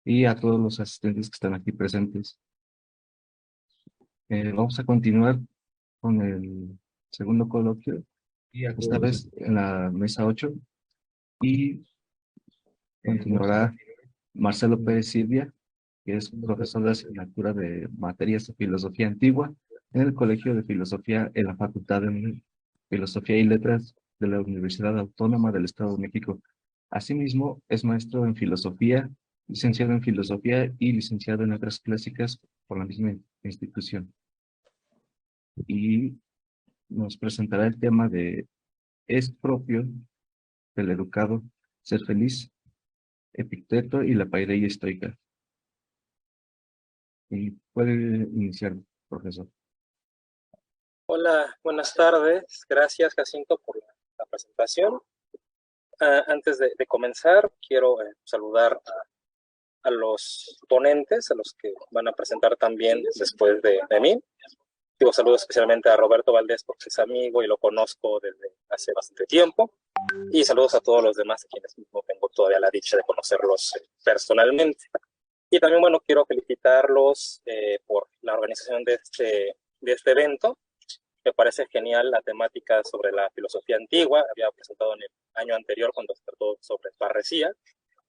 y a todos los asistentes que están aquí presentes. Vamos a continuar con el segundo coloquio, y esta vez en la mesa 8, y continuará Marcelo Pérez Silvia, que es profesor de asignatura de materias de filosofía antigua en el Colegio de Filosofía en la Facultad de Filosofía y Letras de la Universidad Autónoma del Estado de México. Asimismo, es maestro en filosofía, licenciado en filosofía y licenciado en letras clásicas por la misma institución. Y nos presentará el tema de ¿es propio del educado ser feliz? Epicteto y la paideia estoica. Y puede iniciar, profesor. Hola, buenas tardes. Gracias, Jacinto, por la presentación. Antes de comenzar, quiero saludar a los ponentes, a los que van a presentar también después de mí. Digo saludos especialmente a Roberto Valdés, porque es amigo y lo conozco desde hace bastante tiempo. Y saludos a todos los demás, a quienes no tengo todavía la dicha de conocerlos personalmente. Y también, bueno, quiero felicitarlos por la organización de este evento. Me parece genial la temática sobre la filosofía antigua. Había presentado en el año anterior cuando se trató sobre parresía.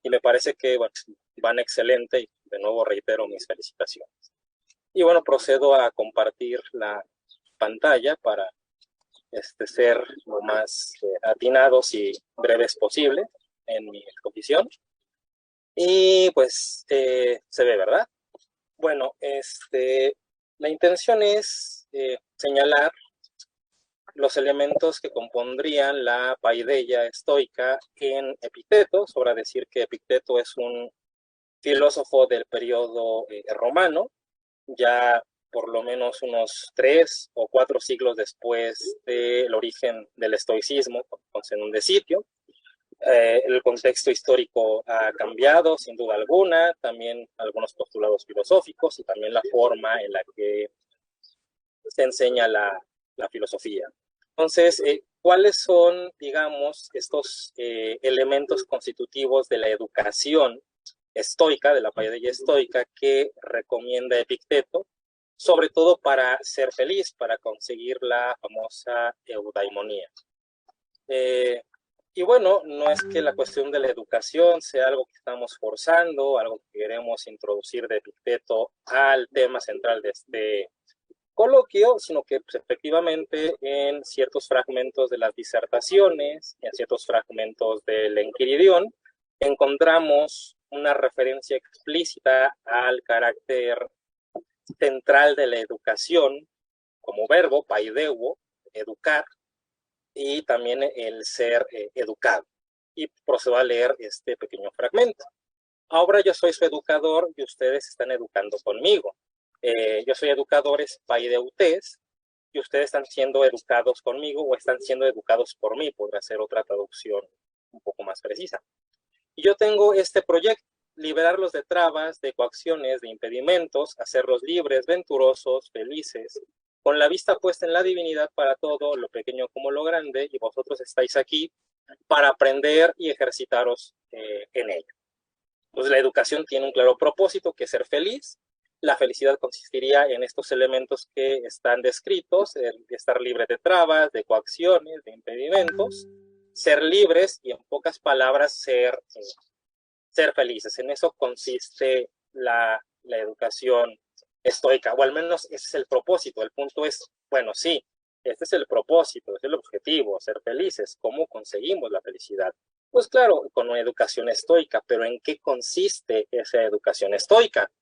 Y me parece que bueno, van excelente y de nuevo reitero mis felicitaciones. Y bueno, procedo a compartir la pantalla para ser lo más atinados y breves posible en mi exposición. Y pues se ve, ¿verdad? Bueno, la intención es señalar los elementos que compondrían la paideia estoica en Epicteto, sobra decir que Epicteto es un filósofo del periodo romano, ya por lo menos unos 3 o 4 siglos después del origen del estoicismo con Zenón de Sitio. El contexto histórico ha cambiado, sin duda alguna, también algunos postulados filosóficos y también la forma en la que se enseña la filosofía. Entonces, ¿cuáles son, digamos, estos elementos constitutivos de la educación estoica, de la paideia estoica, que recomienda Epicteto, sobre todo para ser feliz, para conseguir la famosa eudaimonía? Y bueno, no es que la cuestión de la educación sea algo que estamos forzando, algo que queremos introducir de Epicteto al tema central de este coloquio, sino que pues, efectivamente en ciertos fragmentos de las disertaciones, en ciertos fragmentos del Enquiridión, encontramos una referencia explícita al carácter central de la educación como verbo, paideuo, educar, y también el ser educado. Y procedo a leer este pequeño fragmento. Ahora yo soy su educador y ustedes están educando conmigo. Yo soy educadores paideutes y ustedes están siendo educados conmigo o están siendo educados por mí, podría ser otra traducción un poco más precisa. Y yo tengo este proyecto, liberarlos de trabas, de coacciones, de impedimentos, hacerlos libres, venturosos, felices, con la vista puesta en la divinidad para todo, lo pequeño como lo grande, y vosotros estáis aquí para aprender y ejercitaros en ello. Entonces la educación tiene un claro propósito, que es ser feliz. La felicidad consistiría en estos elementos que están descritos, estar libre de trabas, de coacciones, de impedimentos, ser libres y en pocas palabras ser felices. En eso consiste la educación estoica, o al menos ese es el propósito. El punto es, bueno, sí, este es el propósito, este es el objetivo, ser felices. ¿Cómo conseguimos la felicidad? Pues claro, con una educación estoica, pero ¿en qué consiste esa educación estoica?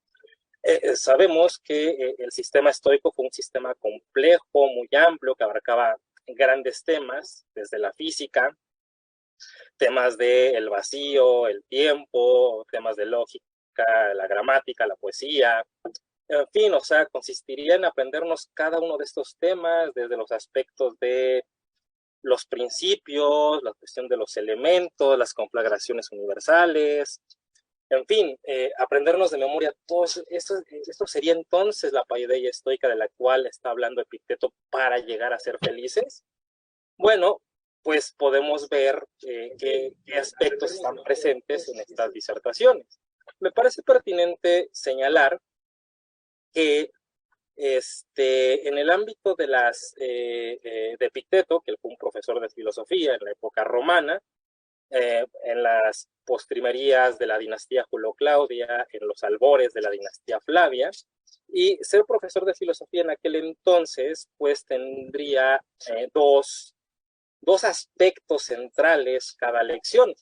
Sabemos que el sistema estoico fue un sistema complejo, muy amplio, que abarcaba grandes temas, desde la física, temas del vacío, el tiempo, temas de lógica, la gramática, la poesía, en fin, o sea, consistiría en aprendernos cada uno de estos temas desde los aspectos de los principios, la cuestión de los elementos, las conflagraciones universales, en fin, aprendernos de memoria todo esto sería entonces la paideia estoica de la cual está hablando Epicteto para llegar a ser felices. Bueno, pues podemos ver qué aspectos están presentes en estas disertaciones. me parece pertinente señalar que en el ámbito de de Epicteto, que él fue un profesor de filosofía en la época romana, en las postrimerías de la dinastía Julio-Claudia, en los albores de la dinastía Flavia, y ser profesor de filosofía en aquel entonces, pues tendría dos aspectos centrales cada lección.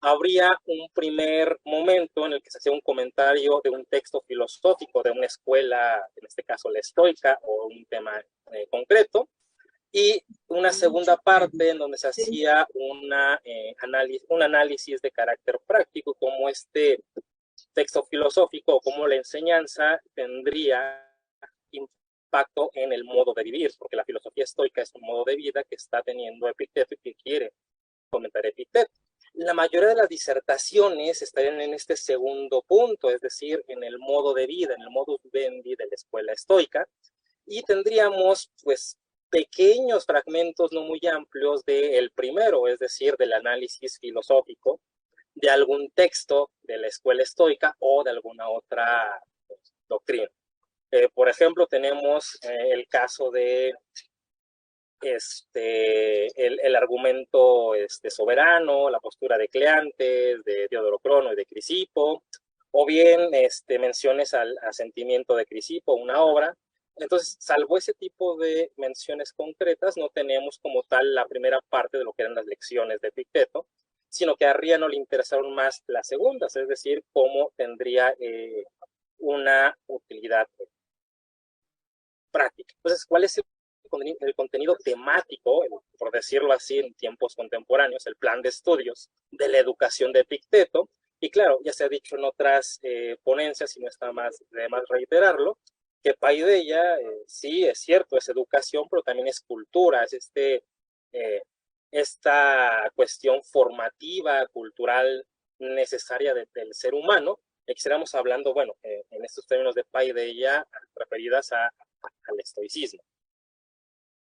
Habría un primer momento en el que se hacía un comentario de un texto filosófico de una escuela, en este caso la estoica, o un tema concreto, y una segunda parte en donde se hacía un análisis de carácter práctico, como este texto filosófico o cómo la enseñanza tendría impacto en el modo de vivir, porque la filosofía estoica es un modo de vida que está teniendo Epicteto y que quiere comentar Epicteto. La mayoría de las disertaciones estarían en este segundo punto, es decir, en el modo de vida, en el modus vivendi de la escuela estoica, y tendríamos, pues, pequeños fragmentos no muy amplios del primero, es decir, del análisis filosófico de algún texto de la escuela estoica o de alguna otra doctrina. Por ejemplo, tenemos el caso de el argumento soberano, la postura de Cleantes, de Diodoro Crono y de Crisipo, o bien menciones al asentimiento de Crisipo, una obra. Entonces, salvo ese tipo de menciones concretas, no tenemos como tal la primera parte de lo que eran las lecciones de Epicteto, sino que a Arriano le interesaron más las segundas, es decir, cómo tendría una utilidad práctica. Entonces, ¿cuál es el contenido temático, por decirlo así, en tiempos contemporáneos, el plan de estudios de la educación de Epicteto? Y claro, ya se ha dicho en otras ponencias, y no está de más reiterarlo, que Paideia, sí, es cierto, es educación, pero también es cultura, es esta cuestión formativa, cultural, necesaria del ser humano. Y quisiéramos hablando, bueno, en estos términos de Paideia, referidas al estoicismo.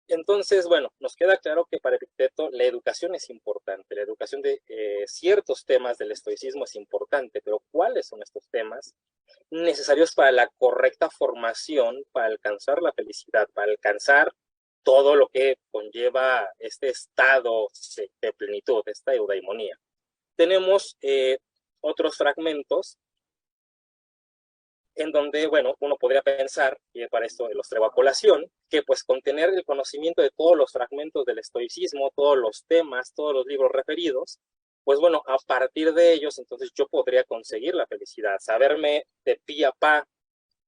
Entonces, bueno, nos queda claro que para Epicteto la educación es importante, la educación de ciertos temas del estoicismo es importante, pero ¿cuáles son estos temas necesarios para la correcta formación, para alcanzar la felicidad, para alcanzar todo lo que conlleva este estado de plenitud, esta eudaimonía? Tenemos otros fragmentos en donde, bueno, uno podría pensar, y para esto los traigo a colación, que pues con tener el conocimiento de todos los fragmentos del estoicismo, todos los temas, todos los libros referidos, pues bueno, a partir de ellos, entonces yo podría conseguir la felicidad, saberme de pi a pa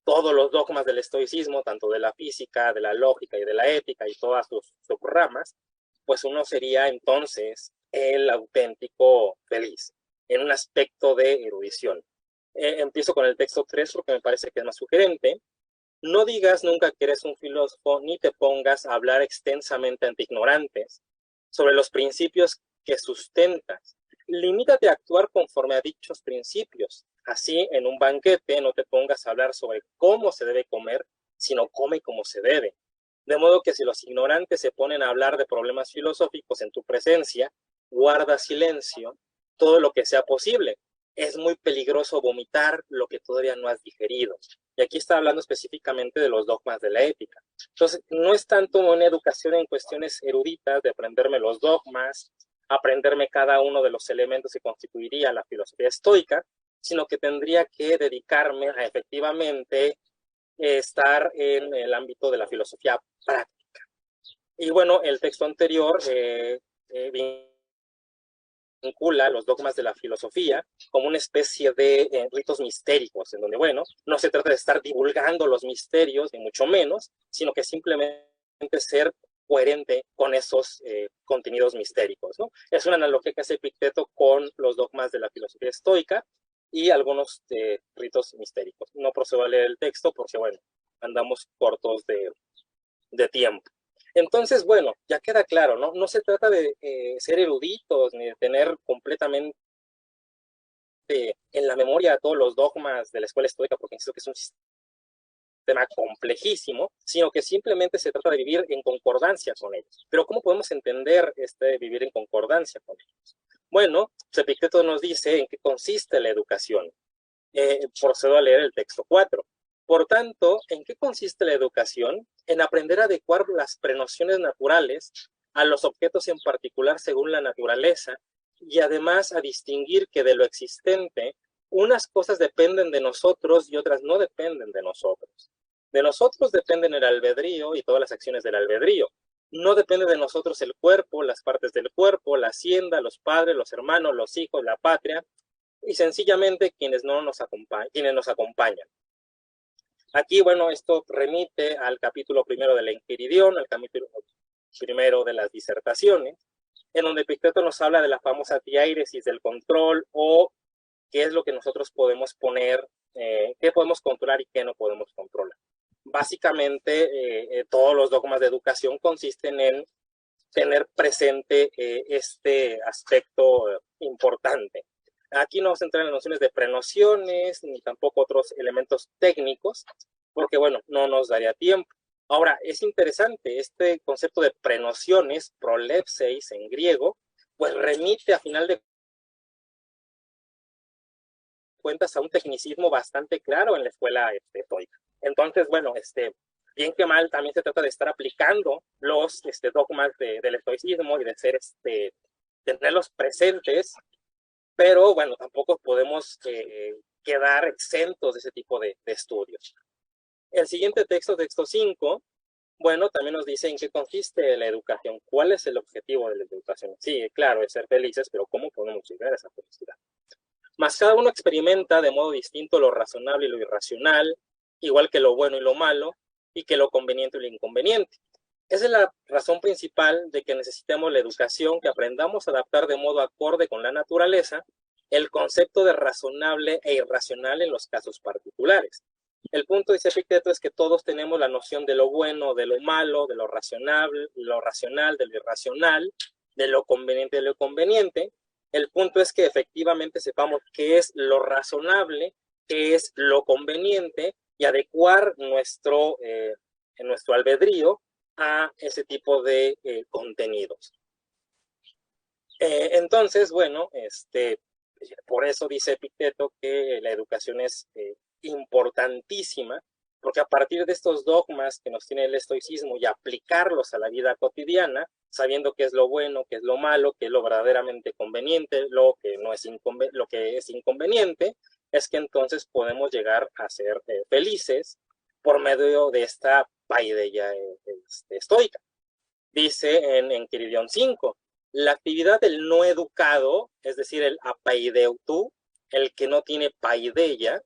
todos los dogmas del estoicismo, tanto de la física, de la lógica y de la ética y todas sus subramas, pues uno sería entonces el auténtico feliz, en un aspecto de erudición. Empiezo con el texto 3 porque me parece que es más sugerente. No digas nunca que eres un filósofo, ni te pongas a hablar extensamente ante ignorantes sobre los principios que sustentas. Limítate a actuar conforme a dichos principios. Así, en un banquete no te pongas a hablar sobre cómo se debe comer, sino come como se debe. De modo que si los ignorantes se ponen a hablar de problemas filosóficos en tu presencia, guarda silencio todo lo que sea posible. Es muy peligroso vomitar lo que todavía no has digerido. Y aquí está hablando específicamente de los dogmas de la ética. Entonces, no es tanto una educación en cuestiones eruditas, de aprenderme los dogmas, aprenderme cada uno de los elementos que constituiría la filosofía estoica, sino que tendría que dedicarme a efectivamente estar en el ámbito de la filosofía práctica. Y bueno, el texto anterior vincula los dogmas de la filosofía como una especie de ritos mistéricos, en donde, bueno, no se trata de estar divulgando los misterios, ni mucho menos, sino que simplemente ser coherente con esos contenidos mistéricos, ¿no? Es una analogía que hace Epicteto con los dogmas de la filosofía estoica y algunos ritos mistéricos. No procedo a leer el texto porque, bueno, andamos cortos de tiempo. Entonces, bueno, ya queda claro, ¿no? No se trata de ser eruditos ni de tener completamente en la memoria todos los dogmas de la escuela estoica, porque insisto que es un sistema complejísimo, sino que simplemente se trata de vivir en concordancia con ellos. Pero ¿cómo podemos entender vivir en concordancia con ellos? Bueno, Epicteto nos dice en qué consiste la educación. procedo a leer el texto 4. Por tanto, ¿en qué consiste la educación? En aprender a adecuar las prenociones naturales a los objetos en particular según la naturaleza, y además a distinguir que de lo existente, unas cosas dependen de nosotros y otras no dependen de nosotros. De nosotros dependen el albedrío y todas las acciones del albedrío. No depende de nosotros el cuerpo, las partes del cuerpo, la hacienda, los padres, los hermanos, los hijos, la patria, y sencillamente quienes nos acompañan. Aquí, bueno, esto remite al capítulo primero de la Enquiridión, al capítulo primero de las disertaciones, en donde Epicteto nos habla de la famosa diáresis del control, o qué es lo que nosotros podemos poner, qué podemos controlar y qué no podemos controlar. Básicamente, todos los dogmas de educación consisten en tener presente este aspecto importante. Aquí no vamos a entrar en nociones de prenociones, ni tampoco otros elementos técnicos, porque, bueno, no nos daría tiempo. Ahora, es interesante, este concepto de prenociones, prolepseis en griego, pues remite a final de cuentas a un tecnicismo bastante claro en la escuela estoica. Entonces, bueno, bien que mal, también se trata de estar aplicando los dogmas del estoicismo y de tenerlos presentes, pero bueno, tampoco podemos quedar exentos de ese tipo de estudios. El siguiente texto, texto 5, bueno, también nos dice en qué consiste la educación, cuál es el objetivo de la educación. Sí, claro, es ser felices, pero ¿cómo podemos llegar a esa felicidad? Mas cada uno experimenta de modo distinto lo razonable y lo irracional, igual que lo bueno y lo malo, y que lo conveniente y lo inconveniente. Esa es la razón principal de que necesitemos la educación, que aprendamos a adaptar de modo acorde con la naturaleza el concepto de razonable e irracional en los casos particulares. El punto, dice Epicteto, es que todos tenemos la noción de lo bueno, de lo malo, de lo racional, de lo irracional, de lo conveniente, de lo conveniente. El punto es que efectivamente sepamos qué es lo razonable, qué es lo conveniente, y adecuar nuestro albedrío a ese tipo de contenidos. Entonces, bueno, por eso dice Epicteto que la educación es importantísima, porque a partir de estos dogmas que nos tiene el estoicismo y aplicarlos a la vida cotidiana, sabiendo qué es lo bueno, qué es lo malo, qué es lo verdaderamente conveniente, lo que es inconveniente, es que entonces podemos llegar a ser felices por medio de esta paideia estoica. Dice en Enquiridión 5, la actividad del no educado, es decir, el apaideutu, el que no tiene paideia,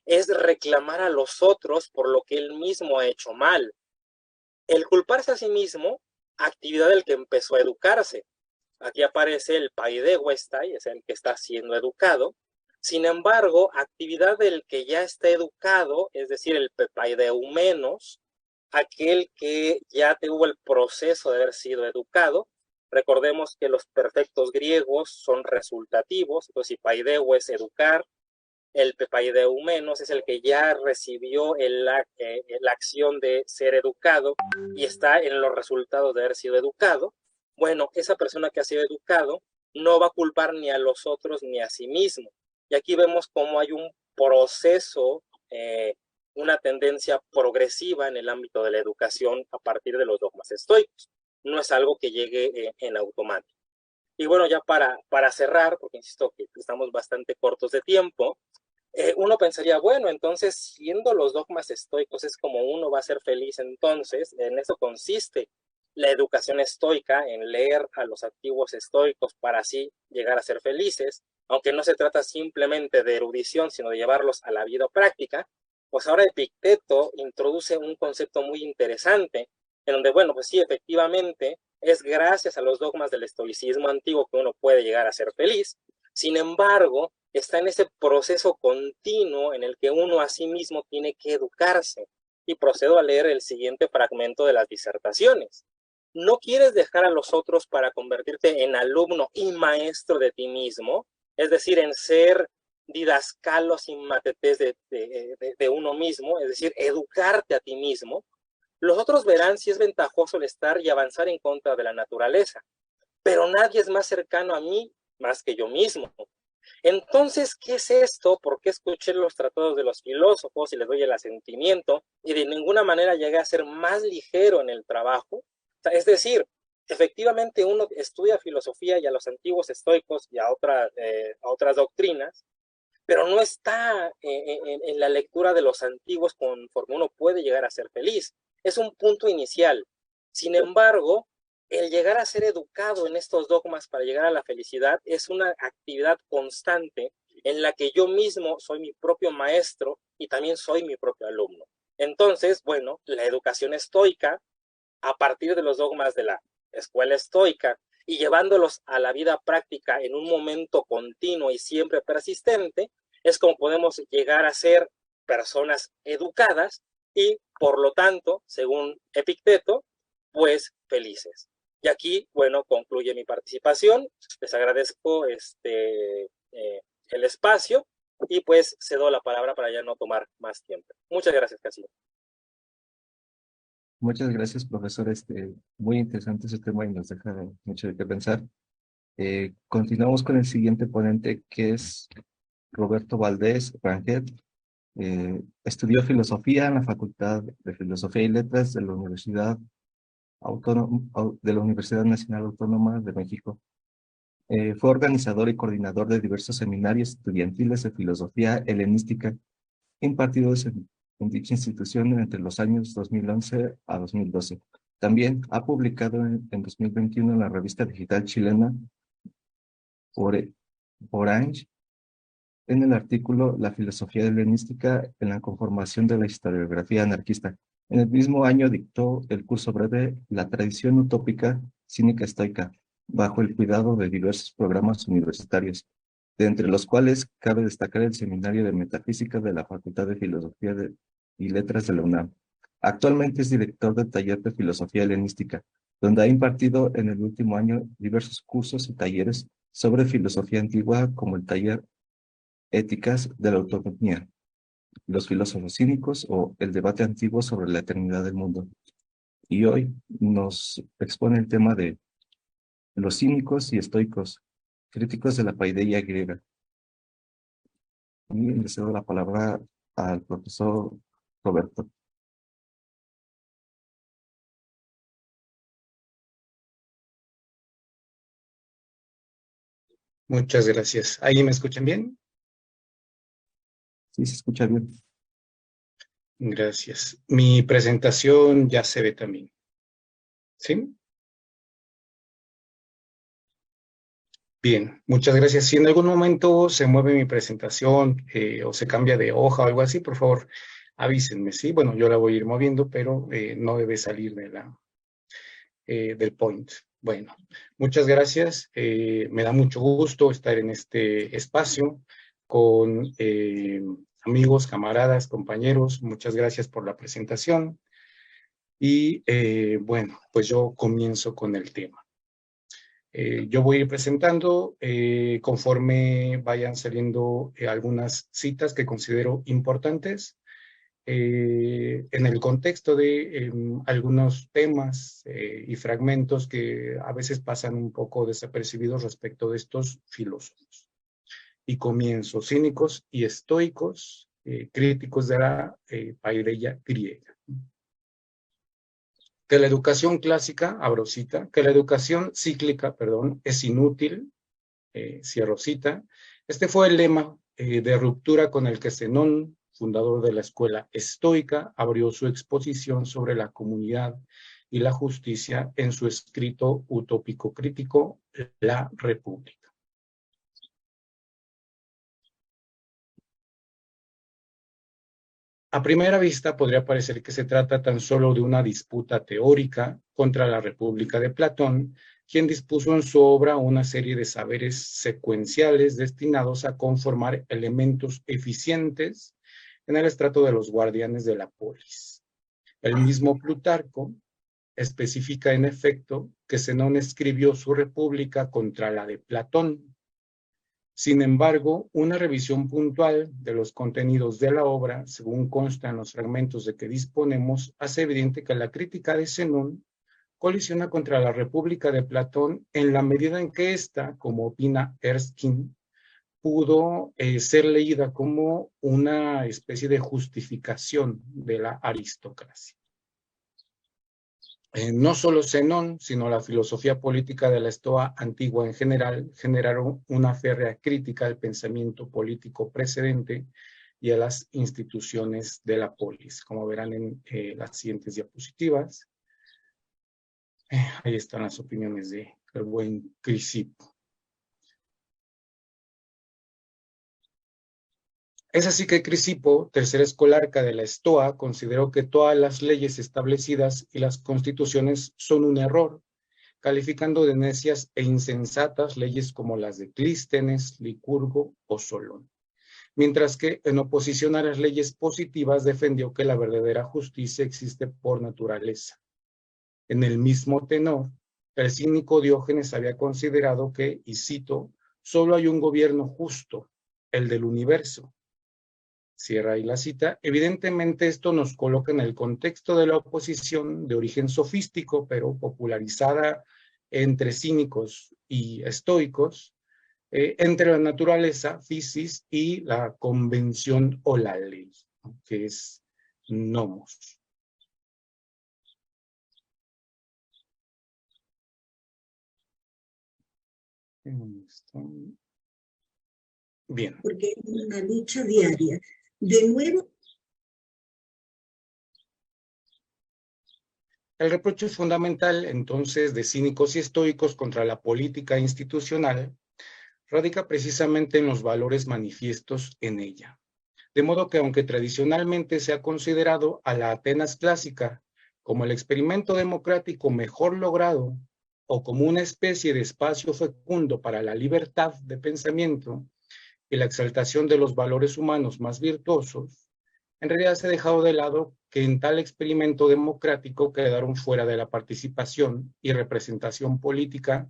es reclamar a los otros por lo que él mismo ha hecho mal. El culparse a sí mismo, actividad del que empezó a educarse. Aquí aparece el paideuestai, es el que está siendo educado. Sin embargo, actividad del que ya está educado, es decir, el pepaideumenos, aquel que ya tuvo el proceso de haber sido educado. Recordemos que los perfectos griegos son resultativos, entonces si paideu es educar, el pepaideumenos es el que ya recibió la acción de ser educado y está en los resultados de haber sido educado. Bueno, esa persona que ha sido educado no va a culpar ni a los otros ni a sí mismo. Y aquí vemos cómo hay un proceso, una tendencia progresiva en el ámbito de la educación a partir de los dogmas estoicos. No es algo que llegue en automático. Y bueno, ya para cerrar, porque insisto que estamos bastante cortos de tiempo, uno pensaría, bueno, entonces, siendo los dogmas estoicos es como uno va a ser feliz, entonces, en eso consiste la educación estoica, en leer a los antiguos estoicos para así llegar a ser felices, aunque no se trata simplemente de erudición, sino de llevarlos a la vida práctica. Pues ahora Epicteto introduce un concepto muy interesante, en donde, bueno, pues sí, efectivamente, es gracias a los dogmas del estoicismo antiguo que uno puede llegar a ser feliz. Sin embargo, está en ese proceso continuo en el que uno a sí mismo tiene que educarse. Y procedo a leer el siguiente fragmento de las disertaciones. No quieres dejar a los otros para convertirte en alumno y maestro de ti mismo, es decir, en ser didascalo sin matetes de uno mismo, es decir, educarte a ti mismo. Los otros verán si es ventajoso el estar y avanzar en contra de la naturaleza, pero nadie es más cercano a mí más que yo mismo. Entonces, ¿qué es esto? ¿Por qué escuché los tratados de los filósofos y les doy el asentimiento y de ninguna manera llegué a ser más ligero en el trabajo? O sea, es decir, efectivamente uno estudia filosofía y a los antiguos estoicos y a otras doctrinas, pero no está en la lectura de los antiguos conforme uno puede llegar a ser feliz. Es un punto inicial. Sin embargo, el llegar a ser educado en estos dogmas para llegar a la felicidad es una actividad constante en la que yo mismo soy mi propio maestro y también soy mi propio alumno. Entonces, bueno, la educación estoica, a partir de los dogmas de la escuela estoica y llevándolos a la vida práctica en un momento continuo y siempre persistente, es como podemos llegar a ser personas educadas y, por lo tanto, según Epicteto, pues felices. Y aquí, bueno, concluye mi participación. Les agradezco el espacio y pues cedo la palabra para ya no tomar más tiempo. Muchas gracias, Castillo. Muchas gracias, profesor. Muy interesante ese tema y nos deja mucho de qué pensar. Continuamos con el siguiente ponente, que es Roberto Valdés Rangel. Estudió filosofía en la Facultad de Filosofía y Letras de la de la Universidad Nacional Autónoma de México. Fue organizador y coordinador de diversos seminarios estudiantiles de filosofía helenística impartidos en dicha institución entre los años 2011 a 2012. También ha publicado en 2021 en la revista digital chilena Orange, en el artículo La filosofía helenística en la conformación de la historiografía anarquista. En el mismo año dictó el curso breve La tradición utópica cínica estoica, bajo el cuidado de diversos programas universitarios, de entre los cuales cabe destacar el Seminario de Metafísica de la Facultad de Filosofía y Letras de la UNAM. Actualmente es director del taller de Filosofía Helenística, donde ha impartido en el último año diversos cursos y talleres sobre filosofía antigua, como el taller Éticas de la Autonomía, los filósofos cínicos o el debate antiguo sobre la eternidad del mundo. Y hoy nos expone el tema de los cínicos y estoicos, críticos de la paideia griega. Y le cedo la palabra al profesor Roberto. Muchas gracias. ¿Ahí me escuchan bien? Sí, se escucha bien. Gracias. Mi presentación ya se ve también. ¿Sí? Bien, muchas gracias. Si en algún momento se mueve mi presentación o se cambia de hoja o algo así, por favor, avísenme, ¿sí? Bueno, yo la voy a ir moviendo, pero no debe salir del point. Bueno, muchas gracias. Me da mucho gusto estar en este espacio con amigos, camaradas, compañeros. Muchas gracias por la presentación. Y bueno, pues yo comienzo con el tema. Yo voy a ir presentando conforme vayan saliendo algunas citas que considero importantes en el contexto de algunos temas y fragmentos que a veces pasan un poco desapercibidos respecto de estos filósofos. Y comienzo: cínicos y estoicos, críticos de la paideia griega. Que la educación clásica, abro cita, que la educación cíclica, perdón, es inútil, cierro cita. Este fue el lema de ruptura con el que Zenón, fundador de la escuela estoica, abrió su exposición sobre la comunidad y la justicia en su escrito utópico crítico, La República. A primera vista podría parecer que se trata tan solo de una disputa teórica contra la República de Platón, quien dispuso en su obra una serie de saberes secuenciales destinados a conformar elementos eficientes en el estrato de los guardianes de la polis. El mismo Plutarco especifica en efecto que Zenón escribió su República contra la de Platón. Sin embargo, una revisión puntual de los contenidos de la obra, según consta en los fragmentos de que disponemos, hace evidente que la crítica de Zenón colisiona contra la República de Platón en la medida en que ésta, como opina Erskine, pudo ser leída como una especie de justificación de la aristocracia. No solo Zenón, sino la filosofía política de la Estoa antigua en general, generaron una férrea crítica al pensamiento político precedente y a las instituciones de la polis, como verán en las siguientes diapositivas. Ahí están las opiniones de el buen Crisipo. Es así que Crisipo, tercer escolarca de la Estoa, consideró que todas las leyes establecidas y las constituciones son un error, calificando de necias e insensatas leyes como las de Clístenes, Licurgo o Solón. Mientras que, en oposición a las leyes positivas, defendió que la verdadera justicia existe por naturaleza. En el mismo tenor, el cínico Diógenes había considerado que, y cito, solo hay un gobierno justo, el del universo. Cierra ahí la cita. Evidentemente esto nos coloca en el contexto de la oposición de origen sofístico, pero popularizada entre cínicos y estoicos, entre la naturaleza, physis, y la convención o la ley, que es nomos. Bien. Porque hay una lucha diaria. De nuevo. El reproche fundamental, entonces, de cínicos y estoicos contra la política institucional radica precisamente en los valores manifiestos en ella. De modo que, aunque tradicionalmente se ha considerado a la Atenas clásica como el experimento democrático mejor logrado o como una especie de espacio fecundo para la libertad de pensamiento y la exaltación de los valores humanos más virtuosos, en realidad se ha dejado de lado que en tal experimento democrático quedaron fuera de la participación y representación política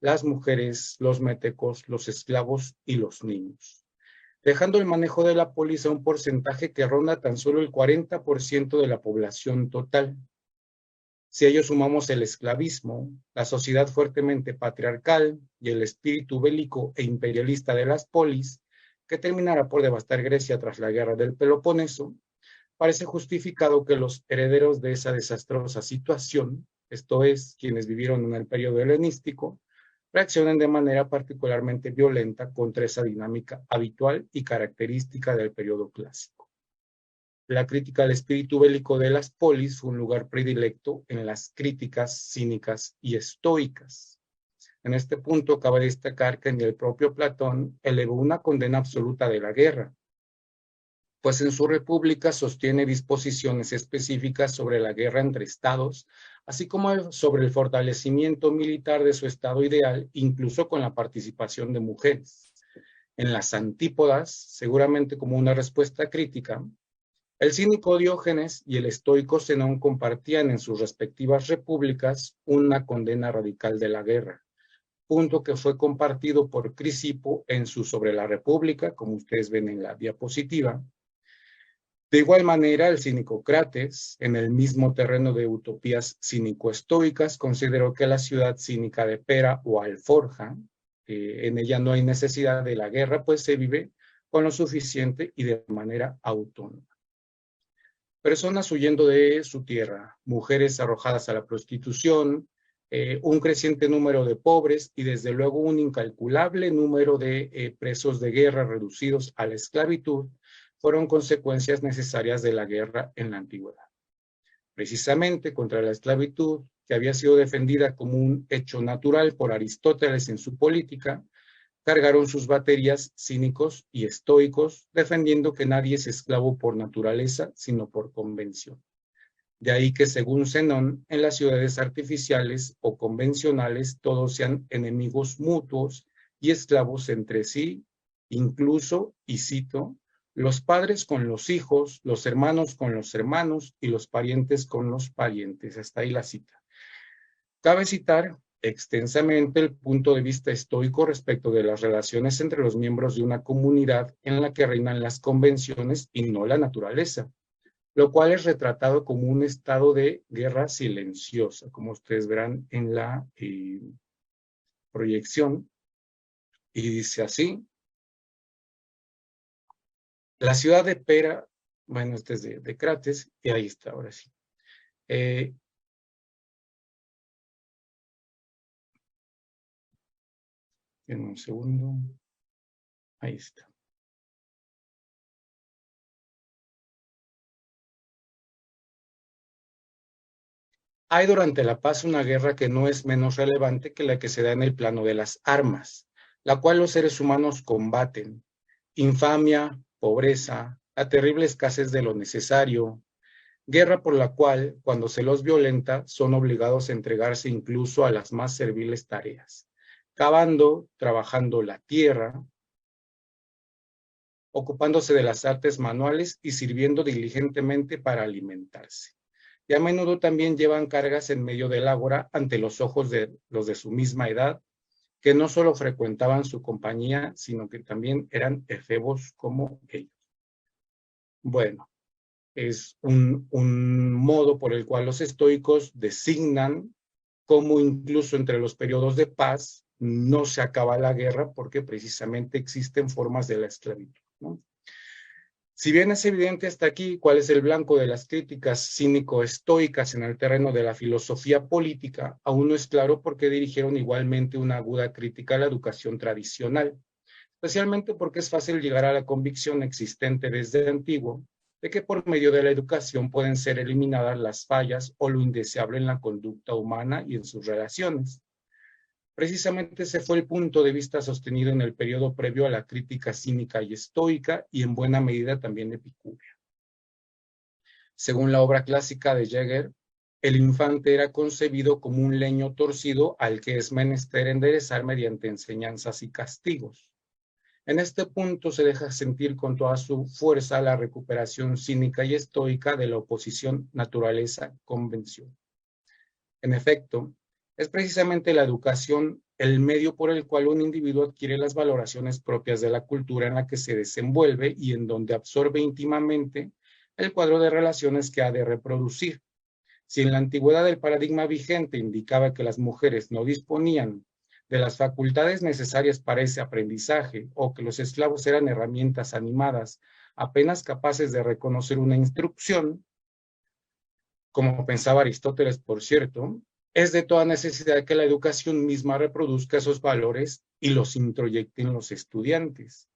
las mujeres, los metecos, los esclavos y los niños, dejando el manejo de la polis a un porcentaje que ronda tan solo el 40% de la población total. Si a ello sumamos el esclavismo, la sociedad fuertemente patriarcal y el espíritu bélico e imperialista de las polis, que terminará por devastar Grecia tras la guerra del Peloponeso, parece justificado que los herederos de esa desastrosa situación, esto es, quienes vivieron en el periodo helenístico, reaccionen de manera particularmente violenta contra esa dinámica habitual y característica del periodo clásico. La crítica al espíritu bélico de las polis fue un lugar predilecto en las críticas cínicas y estoicas. En este punto cabe destacar que ni el propio Platón elevó una condena absoluta de la guerra, pues en su República sostiene disposiciones específicas sobre la guerra entre estados, así como sobre el fortalecimiento militar de su estado ideal, incluso con la participación de mujeres. En las Antípodas, seguramente como una respuesta crítica, el cínico Diógenes y el estoico Zenón compartían en sus respectivas repúblicas una condena radical de la guerra, punto que fue compartido por Crisipo en su Sobre la República, como ustedes ven en la diapositiva. De igual manera, el cínico Crates, en el mismo terreno de utopías cínico-estoicas, consideró que la ciudad cínica de Pera o Alforja, en ella no hay necesidad de la guerra, pues se vive con lo suficiente y de manera autónoma. Personas huyendo de su tierra, mujeres arrojadas a la prostitución, un creciente número de pobres y desde luego un incalculable número de presos de guerra reducidos a la esclavitud, fueron consecuencias necesarias de la guerra en la antigüedad. Precisamente contra la esclavitud, que había sido defendida como un hecho natural por Aristóteles en su política, cargaron sus baterías cínicos y estoicos, defendiendo que nadie es esclavo por naturaleza, sino por convención. De ahí que, según Zenón, en las ciudades artificiales o convencionales todos sean enemigos mutuos y esclavos entre sí, incluso, y cito, los padres con los hijos, los hermanos con los hermanos y los parientes con los parientes. Hasta ahí la cita. Cabe citar extensamente el punto de vista estoico respecto de las relaciones entre los miembros de una comunidad en la que reinan las convenciones y no la naturaleza, lo cual es retratado como un estado de guerra silenciosa, como ustedes verán en la proyección, y dice así: La ciudad de Pera, bueno, este es de Crates, y ahí está, ahora sí. En un segundo. Ahí está. Hay durante la paz una guerra que no es menos relevante que la que se da en el plano de las armas, la cual los seres humanos combaten. Infamia, pobreza, la terrible escasez de lo necesario, guerra por la cual, cuando se los violenta, son obligados a entregarse incluso a las más serviles tareas, cavando, trabajando la tierra, ocupándose de las artes manuales y sirviendo diligentemente para alimentarse. Y a menudo también llevan cargas en medio del ágora ante los ojos de los de su misma edad, que no solo frecuentaban su compañía, sino que también eran efebos como ellos. Bueno, es un modo por el cual los estoicos designan cómo incluso entre los periodos de paz no se acaba la guerra porque precisamente existen formas de la esclavitud, ¿no? Si bien es evidente hasta aquí cuál es el blanco de las críticas cínico-estoicas en el terreno de la filosofía política, aún no es claro por qué dirigieron igualmente una aguda crítica a la educación tradicional, especialmente porque es fácil llegar a la convicción existente desde antiguo de que por medio de la educación pueden ser eliminadas las fallas o lo indeseable en la conducta humana y en sus relaciones. Precisamente ese fue el punto de vista sostenido en el periodo previo a la crítica cínica y estoica y en buena medida también epicúrea. Según la obra clásica de Jäger, el infante era concebido como un leño torcido al que es menester enderezar mediante enseñanzas y castigos. En este punto se deja sentir con toda su fuerza la recuperación cínica y estoica de la oposición naturaleza-convención. En efecto, es precisamente la educación el medio por el cual un individuo adquiere las valoraciones propias de la cultura en la que se desenvuelve y en donde absorbe íntimamente el cuadro de relaciones que ha de reproducir. Si en la antigüedad el paradigma vigente indicaba que las mujeres no disponían de las facultades necesarias para ese aprendizaje o que los esclavos eran herramientas animadas apenas capaces de reconocer una instrucción, como pensaba Aristóteles, por cierto, es de toda necesidad que la educación misma reproduzca esos valores y los introyecte en los estudiantes.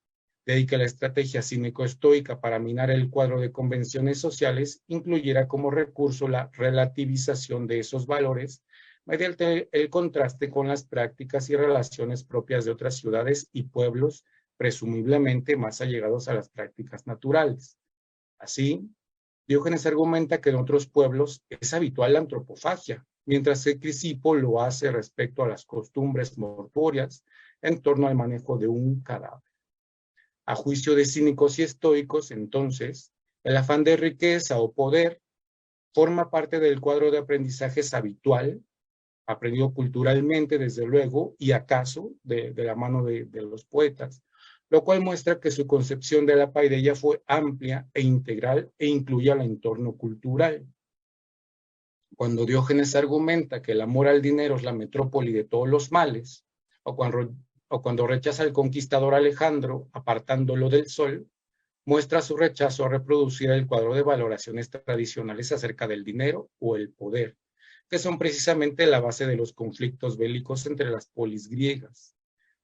De ahí que la estrategia cínico-estoica para minar el cuadro de convenciones sociales incluyera como recurso la relativización de esos valores mediante el contraste con las prácticas y relaciones propias de otras ciudades y pueblos presumiblemente más allegados a las prácticas naturales. Así, Diógenes argumenta que en otros pueblos es habitual la antropofagia, mientras que Crisipo lo hace respecto a las costumbres mortuorias en torno al manejo de un cadáver. A juicio de cínicos y estoicos, entonces, el afán de riqueza o poder forma parte del cuadro de aprendizajes habitual, aprendido culturalmente, desde luego, y acaso de la mano de los poetas, lo cual muestra que su concepción de la paideia fue amplia e integral e incluye al entorno cultural. Cuando Diógenes argumenta que el amor al dinero es la metrópoli de todos los males, o cuando rechaza al conquistador Alejandro, apartándolo del sol, muestra su rechazo a reproducir el cuadro de valoraciones tradicionales acerca del dinero o el poder, que son precisamente la base de los conflictos bélicos entre las polis griegas.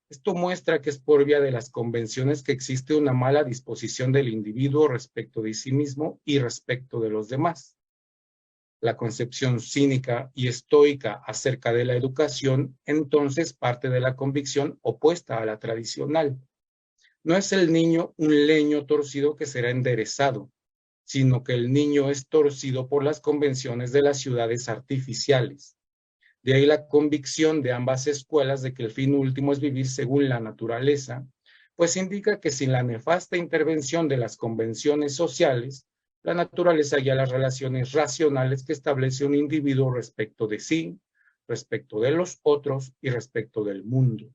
Esto muestra que es por vía de las convenciones que existe una mala disposición del individuo respecto de sí mismo y respecto de los demás. La concepción cínica y estoica acerca de la educación, entonces, parte de la convicción opuesta a la tradicional. No es el niño un leño torcido que será enderezado, sino que el niño es torcido por las convenciones de las ciudades artificiales. De ahí la convicción de ambas escuelas de que el fin último es vivir según la naturaleza, pues indica que sin la nefasta intervención de las convenciones sociales, la naturaleza guía las relaciones racionales que establece un individuo respecto de sí, respecto de los otros y respecto del mundo.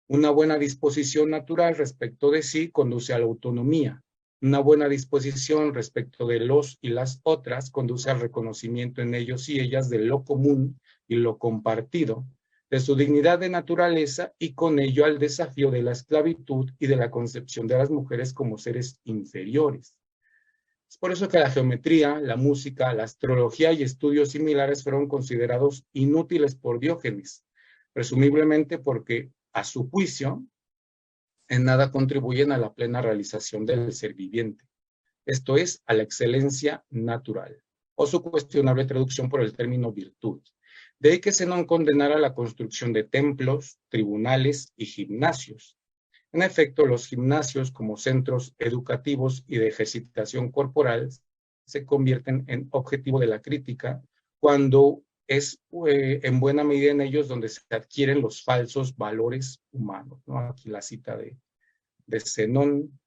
Una buena disposición natural respecto de sí conduce a la autonomía. Una buena disposición respecto de los y las otras conduce al reconocimiento en ellos y ellas de lo común y lo compartido, de su dignidad de naturaleza y con ello al desafío de la esclavitud y de la concepción de las mujeres como seres inferiores. Es por eso que la geometría, la música, la astrología y estudios similares fueron considerados inútiles por Diógenes, presumiblemente porque, a su juicio, en nada contribuyen a la plena realización del ser viviente, esto es, a la excelencia natural, o su cuestionable traducción por el término virtud. De ahí que Zenón condenara la construcción de templos, tribunales y gimnasios. En efecto, los gimnasios como centros educativos y de ejercitación corporal se convierten en objetivo de la crítica cuando es en buena medida en ellos donde se adquieren los falsos valores humanos, ¿no? Aquí la cita de Zenón,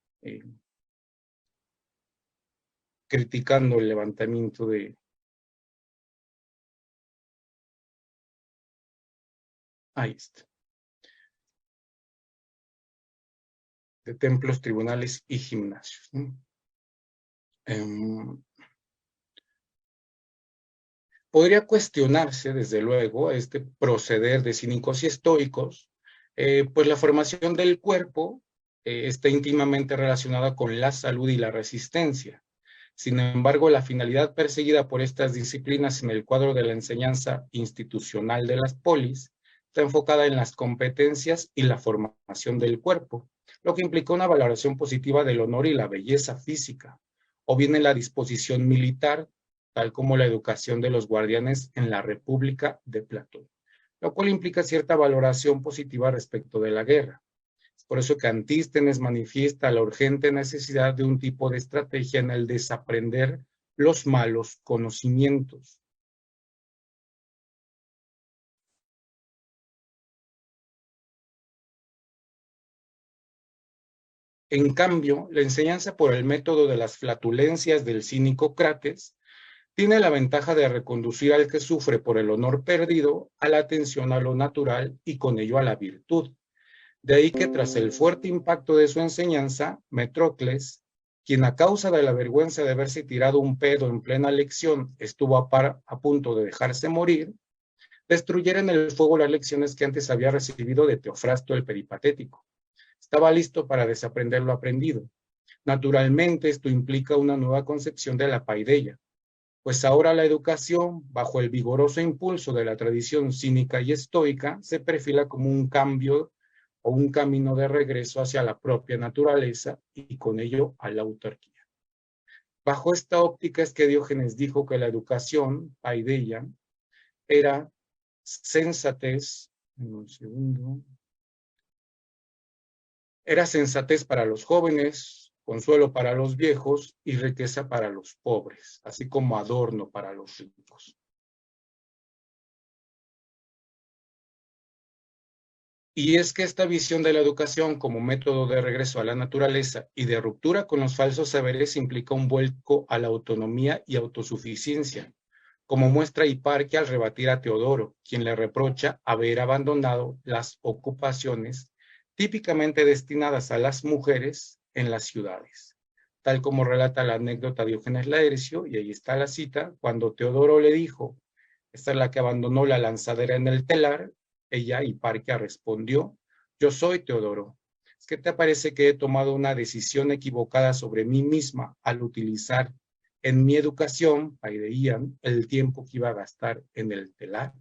criticando el levantamiento de ahí está, de templos, tribunales y gimnasios, ¿no? Podría cuestionarse, desde luego, este proceder de cínicos y estoicos, pues la formación del cuerpo está íntimamente relacionada con la salud y la resistencia. Sin embargo, la finalidad perseguida por estas disciplinas en el cuadro de la enseñanza institucional de las polis está enfocada en las competencias y la formación del cuerpo, lo que implica una valoración positiva del honor y la belleza física, o bien en la disposición militar, tal como la educación de los guardianes en la República de Platón, lo cual implica cierta valoración positiva respecto de la guerra. Es por eso que Antístenes manifiesta la urgente necesidad de un tipo de estrategia en el desaprender los malos conocimientos. En cambio, la enseñanza por el método de las flatulencias del cínico Crates tiene la ventaja de reconducir al que sufre por el honor perdido a la atención a lo natural y con ello a la virtud. De ahí que tras el fuerte impacto de su enseñanza, Metrocles, quien a causa de la vergüenza de haberse tirado un pedo en plena lección estuvo a punto de dejarse morir, destruyera en el fuego las lecciones que antes había recibido de Teofrasto el Peripatético. Estaba listo para desaprender lo aprendido. Naturalmente, esto implica una nueva concepción de la paideia, pues ahora la educación, bajo el vigoroso impulso de la tradición cínica y estoica, se perfila como un cambio o un camino de regreso hacia la propia naturaleza y con ello a la autarquía. Bajo esta óptica es que Diógenes dijo que la educación, paideia, era sensatez, era sensatez para los jóvenes, consuelo para los viejos y riqueza para los pobres, así como adorno para los ricos. Y es que esta visión de la educación como método de regreso a la naturaleza y de ruptura con los falsos saberes implica un vuelco a la autonomía y autosuficiencia, como muestra Hiparquia al rebatir a Teodoro, quien le reprocha haber abandonado las ocupaciones típicamente destinadas a las mujeres en las ciudades, tal como relata la anécdota Diógenes Laercio, y ahí está la cita, cuando Teodoro le dijo, esta es la que abandonó la lanzadera en el telar, ella, Hiparquia, respondió, yo soy Teodoro. ¿Es que te parece que he tomado una decisión equivocada sobre mí misma al utilizar en mi educación, paideían, el tiempo que iba a gastar en el telar?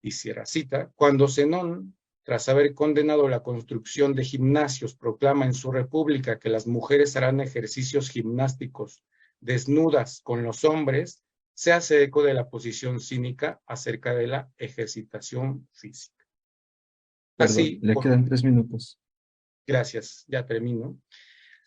Y cierra cita, cuando Zenón, tras haber condenado la construcción de gimnasios, proclama en su república que las mujeres harán ejercicios gimnásticos desnudas con los hombres, se hace eco de la posición cínica acerca de la ejercitación física. Así, le quedan 3 minutos. Gracias, ya termino.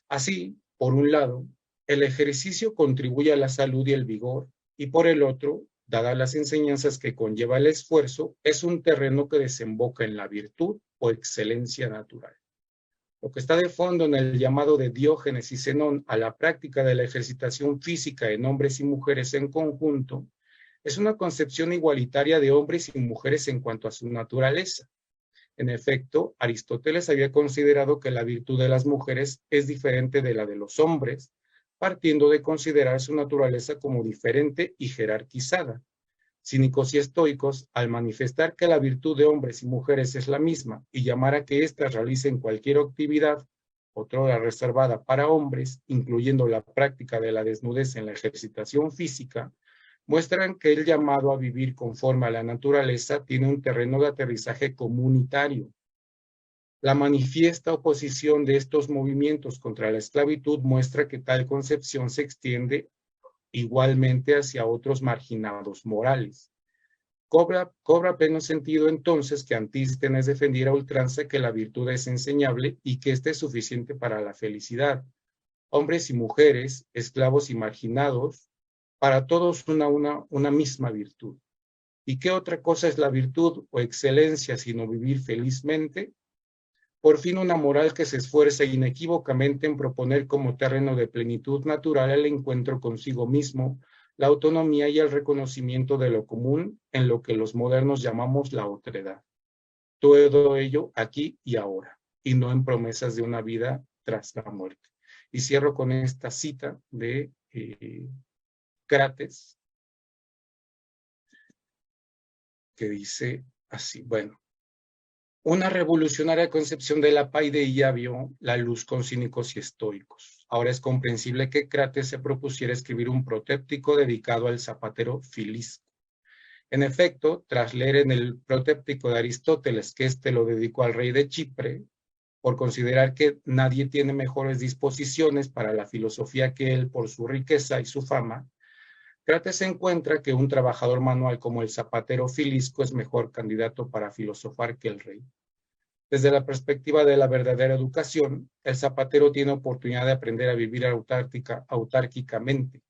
Así, por un lado, el ejercicio contribuye a la salud y el vigor, y por el otro, dadas las enseñanzas que conlleva el esfuerzo, es un terreno que desemboca en la virtud o excelencia natural. Lo que está de fondo en el llamado de Diógenes y Zenón a la práctica de la ejercitación física en hombres y mujeres en conjunto, es una concepción igualitaria de hombres y mujeres en cuanto a su naturaleza. En efecto, Aristóteles había considerado que la virtud de las mujeres es diferente de la de los hombres, partiendo de considerar su naturaleza como diferente y jerarquizada. Cínicos y estoicos, al manifestar que la virtud de hombres y mujeres es la misma y llamar a que éstas realicen cualquier actividad, otrora reservada para hombres, incluyendo la práctica de la desnudez en la ejercitación física, muestran que el llamado a vivir conforme a la naturaleza tiene un terreno de aterrizaje comunitario. La manifiesta oposición de estos movimientos contra la esclavitud muestra que tal concepción se extiende igualmente hacia otros marginados morales. Cobra pleno sentido entonces que Antístenes defendiera a ultranza que la virtud es enseñable y que ésta es suficiente para la felicidad. Hombres y mujeres, esclavos y marginados, para todos una misma virtud. ¿Y qué otra cosa es la virtud o excelencia sino vivir felizmente? Por fin una moral que se esfuerza inequívocamente en proponer como terreno de plenitud natural el encuentro consigo mismo, la autonomía y el reconocimiento de lo común en lo que los modernos llamamos la otredad. Todo ello aquí y ahora, y no en promesas de una vida tras la muerte. Y cierro con esta cita de Crates, que dice así, bueno, una revolucionaria concepción de la paideia vio la luz con cínicos y estoicos. Ahora es comprensible que Crates se propusiera escribir un protéptico dedicado al zapatero Filisco. En efecto, tras leer en el protéptico de Aristóteles que éste lo dedicó al rey de Chipre, por considerar que nadie tiene mejores disposiciones para la filosofía que él por su riqueza y su fama, Crates encuentra que un trabajador manual como el zapatero Filisco es mejor candidato para filosofar que el rey. Desde la perspectiva de la verdadera educación, el zapatero tiene oportunidad de aprender a vivir autárquicamente,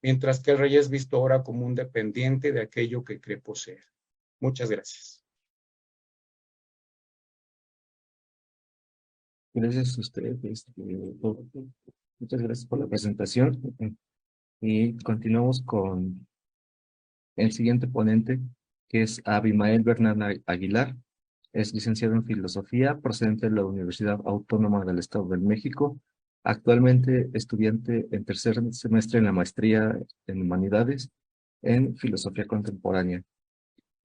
mientras que el rey es visto ahora como un dependiente de aquello que cree poseer. Muchas gracias. Gracias a usted. Muchas gracias por la presentación. Y continuamos con el siguiente ponente, que es Abimael Bernal Aguilar. Es licenciado en Filosofía, procedente de la Universidad Autónoma del Estado de México. Actualmente estudiante en tercer semestre en la maestría en Humanidades en Filosofía Contemporánea.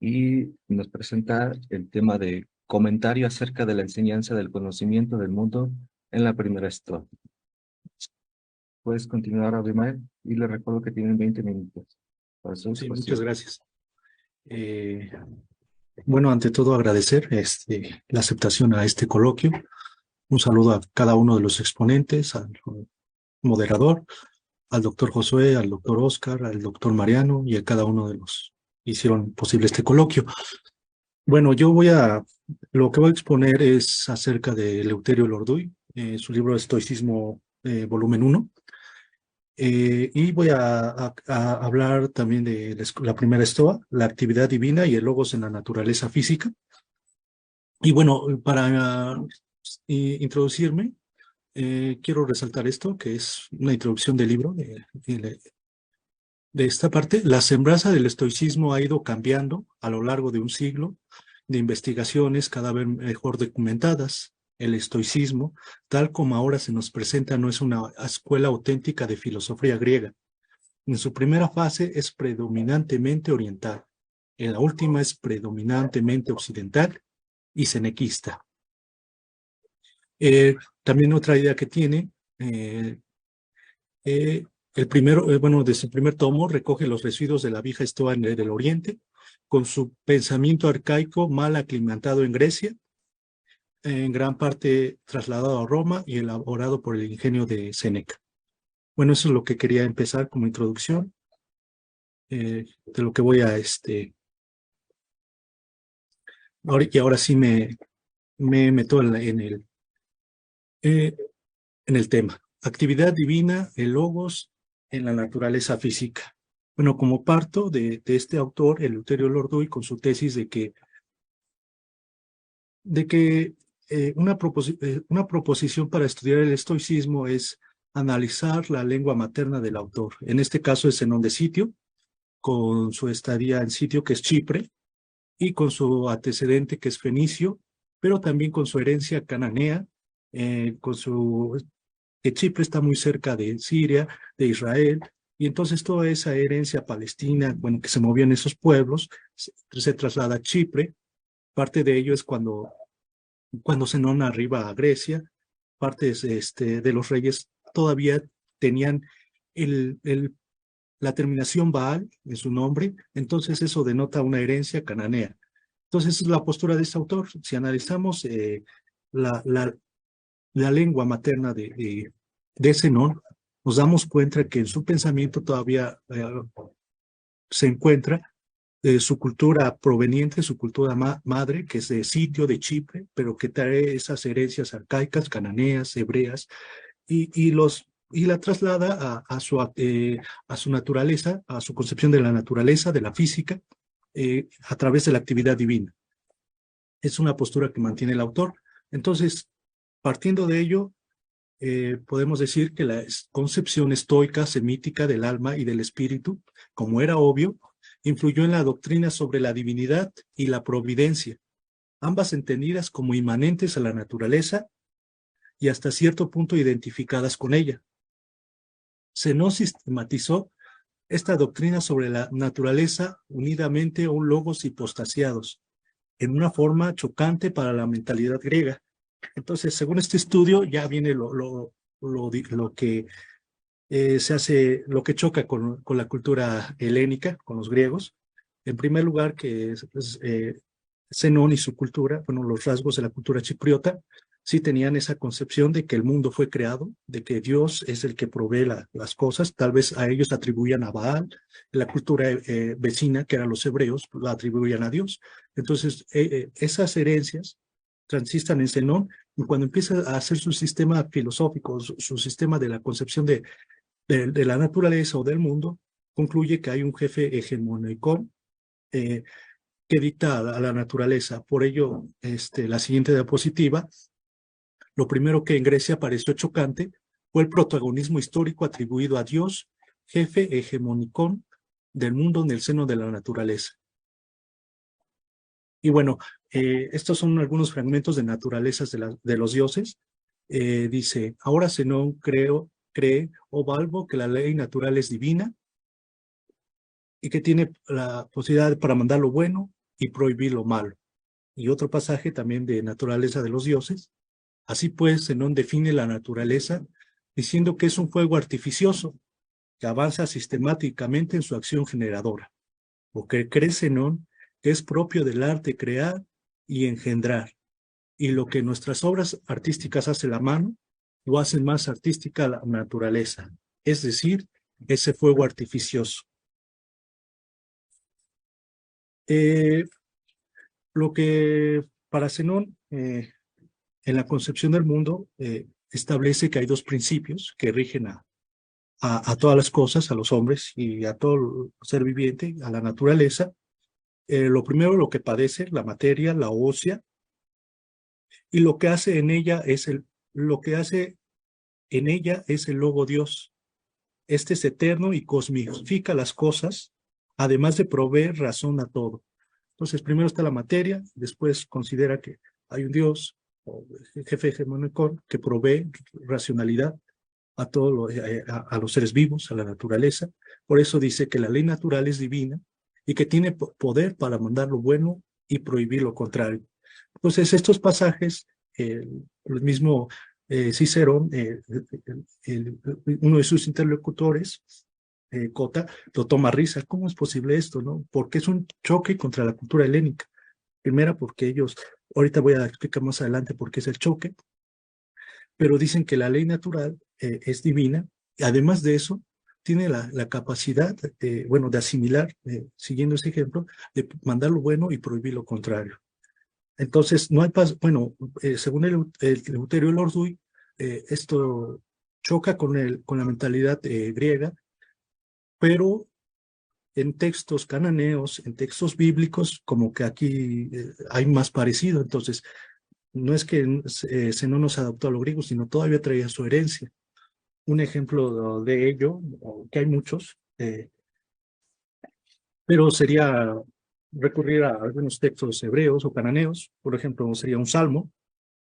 Y nos presenta el tema de comentario acerca de la enseñanza del conocimiento del mundo en la primera estrofa. Puedes continuar, Abimael, y le recuerdo que tienen 20 minutos. Sí, muchas gracias. Bueno, ante todo agradecer la aceptación a este coloquio. Un saludo a cada uno de los exponentes, al moderador, al doctor Josué, al doctor Oscar, al doctor Mariano y a cada uno de los que hicieron posible este coloquio. Bueno, lo que voy a exponer es acerca de Eleuterio Lorduy, su libro Estoicismo, volumen 1. Y voy a hablar también de la primera estoa, la actividad divina y el logos en la naturaleza física. Y bueno, para introducirme, quiero resaltar esto, que es una introducción del libro de esta parte. La semblanza del estoicismo ha ido cambiando a lo largo de un siglo de investigaciones cada vez mejor documentadas. El estoicismo, tal como ahora se nos presenta, no es una escuela auténtica de filosofía griega. En su primera fase es predominantemente oriental, en la última es predominantemente occidental y senequista. También otra idea que tiene, de su primer tomo recoge los residuos de la vieja estoa del Oriente, con su pensamiento arcaico mal aclimatado en Grecia, en gran parte trasladado a Roma y elaborado por el ingenio de Séneca. Bueno, eso es lo que quería empezar como introducción, de lo que voy a ahora sí me meto en el tema. Actividad divina, el logos en la naturaleza física. Bueno, como parto de este autor, Eleuterio Lorduy, con su tesis de que una proposición para estudiar el estoicismo es analizar la lengua materna del autor. En este caso es Zenón de Sitio, con su estadía en Sitio, que es Chipre, y con su antecedente, que es Fenicio, pero también con su herencia cananea, que Chipre está muy cerca de Siria, de Israel, Y entonces toda esa herencia palestina, bueno, que se movió en esos pueblos, se traslada a Chipre. Parte de ello es cuando Zenón arriba a Grecia, partes de los reyes todavía tenían la terminación Baal en su nombre, entonces eso denota una herencia cananea. Entonces es la postura de este autor. Si analizamos la lengua materna de Zenón, nos damos cuenta que en su pensamiento todavía se encuentra su cultura proveniente, su cultura madre, que es de Sitio, de Chipre, pero que trae esas herencias arcaicas, cananeas, hebreas, y la traslada a su naturaleza, a su concepción de la naturaleza, de la física, a través de la actividad divina. Es una postura que mantiene el autor. Entonces, partiendo de ello, podemos decir que la concepción estoica, semítica del alma y del espíritu, como era obvio, influyó en la doctrina sobre la divinidad y la providencia, ambas entendidas como inmanentes a la naturaleza y hasta cierto punto identificadas con ella. Zenón sistematizó esta doctrina sobre la naturaleza unidamente a un logos hipostasiados, en una forma chocante para la mentalidad griega. Entonces, según este estudio, ya viene lo que se hace, lo que choca con la cultura helénica, con los griegos. En primer lugar, que Zenón y su cultura, bueno, los rasgos de la cultura chipriota, sí tenían esa concepción de que el mundo fue creado, de que Dios es el que provee las cosas. Tal vez a ellos atribuían a Baal, la cultura vecina, que eran los hebreos, la atribuían a Dios. Entonces, esas herencias transistan en Zenón, y cuando empieza a hacer su sistema filosófico, su sistema de la concepción de la naturaleza o del mundo, concluye que hay un jefe hegemónico que dicta a la naturaleza. Por ello, la siguiente diapositiva, lo primero que en Grecia pareció chocante fue el protagonismo histórico atribuido a Dios, jefe hegemónico del mundo en el seno de la naturaleza. Y bueno, estos son algunos fragmentos de naturalezas de los dioses. Dice, ahora Zenón cree, oh Balbo, que la ley natural es divina y que tiene la posibilidad para mandar lo bueno y prohibir lo malo. Y otro pasaje también de naturaleza de los dioses. Así pues, Zenón define la naturaleza diciendo que es un fuego artificioso que avanza sistemáticamente en su acción generadora. Lo que cree Zenón que es propio del arte crear y engendrar. Y lo que nuestras obras artísticas hace la mano, lo hacen más artística la naturaleza. Es decir, ese fuego artificioso. Lo que para Zenón, en la concepción del mundo, establece que hay dos principios que rigen a todas las cosas, a los hombres y a todo ser viviente, a la naturaleza. Lo primero, lo que padece, la materia, la ósea, y lo que hace en ella es el logo Dios. Este es eterno y cosmifica las cosas, además de proveer razón a todo. Entonces, primero está la materia, después considera que hay un Dios, o jefe hegemónico, que provee racionalidad a todos a los seres vivos, a la naturaleza. Por eso dice que la ley natural es divina y que tiene poder para mandar lo bueno y prohibir lo contrario. Entonces, estos pasajes, el mismo Cicerón, uno de sus interlocutores, Cota, lo toma a risa. ¿Cómo es posible esto, no? Porque es un choque contra la cultura helénica. Primera, porque ellos, ahorita voy a explicar más adelante por qué es el choque, pero dicen que la ley natural es divina, y además de eso, tiene la capacidad, bueno, de asimilar, siguiendo ese ejemplo, de mandar lo bueno y prohibir lo contrario. Entonces, no hay bueno, según el Eleuterio Lorduy, esto choca con la mentalidad griega, pero en textos cananeos, en textos bíblicos, como que aquí hay más parecido. Entonces, no es que Zenón nos adaptó a los griegos, sino todavía traía su herencia. Un ejemplo de ello, que hay muchos, pero sería recurrir a algunos textos hebreos o cananeos. Por ejemplo, sería un salmo,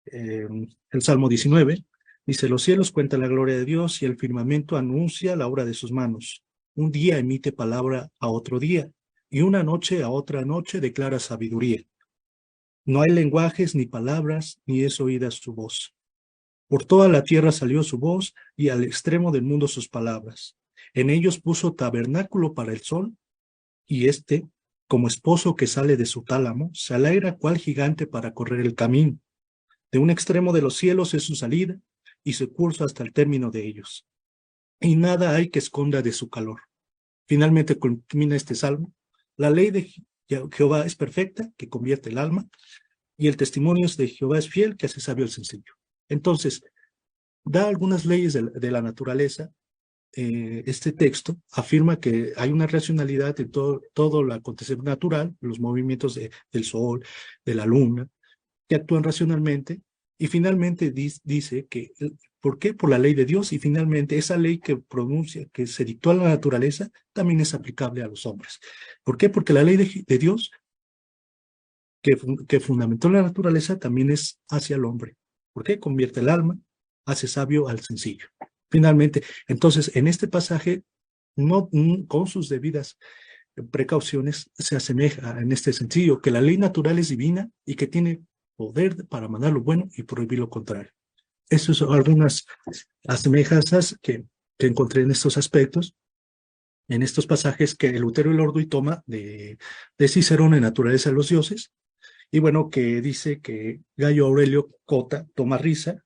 el Salmo 19, dice, los cielos cuentan la gloria de Dios y el firmamento anuncia la obra de sus manos. un día emite palabra a otro día, y una noche a otra noche declara sabiduría. No hay lenguajes ni palabras, ni es oída su voz. Por toda la tierra salió su voz, y al extremo del mundo sus palabras. En ellos puso tabernáculo para el sol, y éste, como esposo que sale de su tálamo, se alegra cual gigante para correr el camino. De un extremo de los cielos es su salida, y su curso hasta el término de ellos. Y nada hay que esconda de su calor. Finalmente culmina este salmo. La ley de Jehová es perfecta, que convierte el alma, y el testimonio de Jehová es fiel, que hace sabio el sencillo. Entonces, da algunas leyes de la naturaleza. Este texto afirma que hay una racionalidad en todo el acontecer natural, los movimientos del sol, de la luna, que actúan racionalmente, y finalmente dice que, ¿por qué? Por la ley de Dios, y finalmente esa ley que se dictó a la naturaleza, también es aplicable a los hombres. ¿Por qué? Porque la ley de Dios, que fundamentó la naturaleza, también es hacia el hombre. ¿Por qué? Convierte el alma, hace sabio al sencillo. Finalmente, entonces, en este pasaje, con sus debidas precauciones, se asemeja en este sentido, que la ley natural es divina y que tiene poder para mandar lo bueno y prohibir lo contrario. Estas son algunas asemejanzas que encontré en estos aspectos, en estos pasajes que Lutero y Orduy toma de Cicerón en Naturaleza de los Dioses, y bueno, que dice que Gayo Aurelio Cota toma risa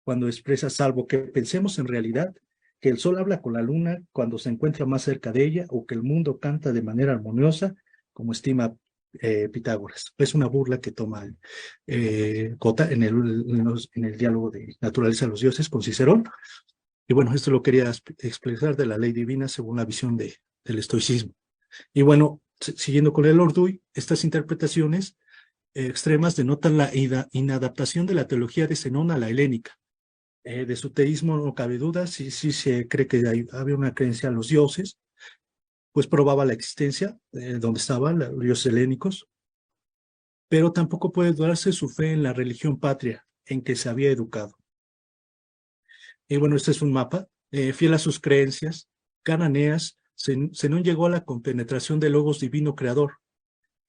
cuando expresa, salvo que pensemos en realidad que el sol habla con la luna cuando se encuentra más cerca de ella, o que el mundo canta de manera armoniosa, como estima Pitágoras. Es una burla que toma Cota en el diálogo de Naturaleza de los Dioses con Cicerón. Y bueno, esto lo quería expresar de la ley divina según la visión del estoicismo. Y bueno, siguiendo con el Orduy, estas interpretaciones extremas denotan la inadaptación de la teología de Zenón a la helénica. De su teísmo no cabe duda, sí se cree que había una creencia en los dioses, pues probaba la existencia donde estaban los dioses helénicos, pero tampoco puede dudarse su fe en la religión patria en que se había educado. Y bueno, este es un mapa, fiel a sus creencias cananeas, Zenón llegó a la compenetración del logos divino creador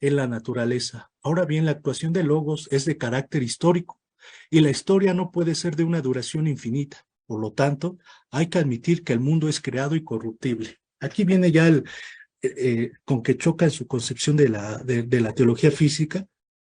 en la naturaleza. Ahora bien, la actuación de logos es de carácter histórico, y la historia no puede ser de una duración infinita. Por lo tanto, hay que admitir que el mundo es creado y corruptible. Aquí viene ya con que choca en su concepción de la teología física,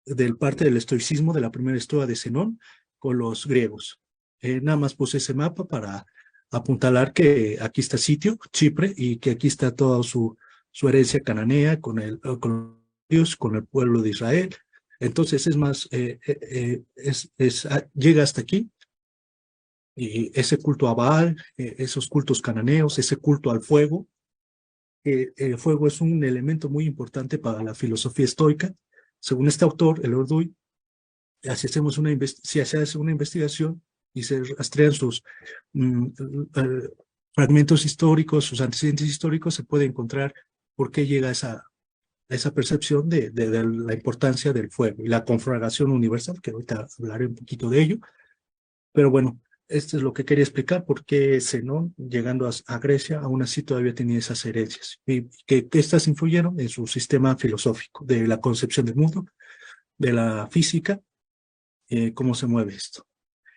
del parte del estoicismo, de la primera estoa de Zenón, con los griegos. Nada más puse ese mapa para apuntalar que aquí está Sitio, Chipre, y que aquí está toda su herencia cananea con Dios, con el pueblo de Israel. Entonces es más, llega hasta aquí, y ese culto a Baal, esos cultos cananeos, ese culto al fuego. El fuego es un elemento muy importante para la filosofía estoica. Según este autor, el Orduy, si se hace una investigación y se rastrean sus fragmentos históricos, sus antecedentes históricos, se puede encontrar por qué llega a esa percepción de la importancia del fuego y la conflagración universal, que ahorita hablaré un poquito de ello. Pero bueno, esto es lo que quería explicar, por qué Zenón, llegando a Grecia, aún así todavía tenía esas herencias, y que estas influyeron en su sistema filosófico, de la concepción del mundo, de la física, cómo se mueve esto.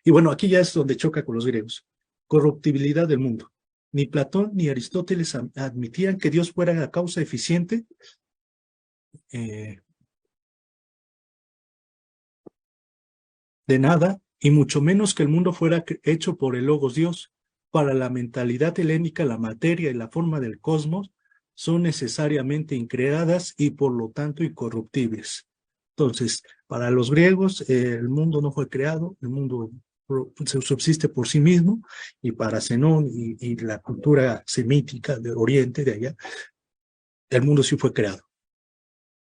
Y bueno, aquí ya es donde choca con los griegos. Corruptibilidad del mundo. Ni Platón ni Aristóteles admitían que Dios fuera la causa eficiente de nada, y mucho menos que el mundo fuera hecho por el Logos Dios. Para la mentalidad helénica, la materia y la forma del cosmos son necesariamente increadas y por lo tanto incorruptibles. Entonces, para los griegos, el mundo no fue creado, el mundo se subsiste por sí mismo, y para Zenón y la cultura semítica de Oriente, de allá, el mundo sí fue creado.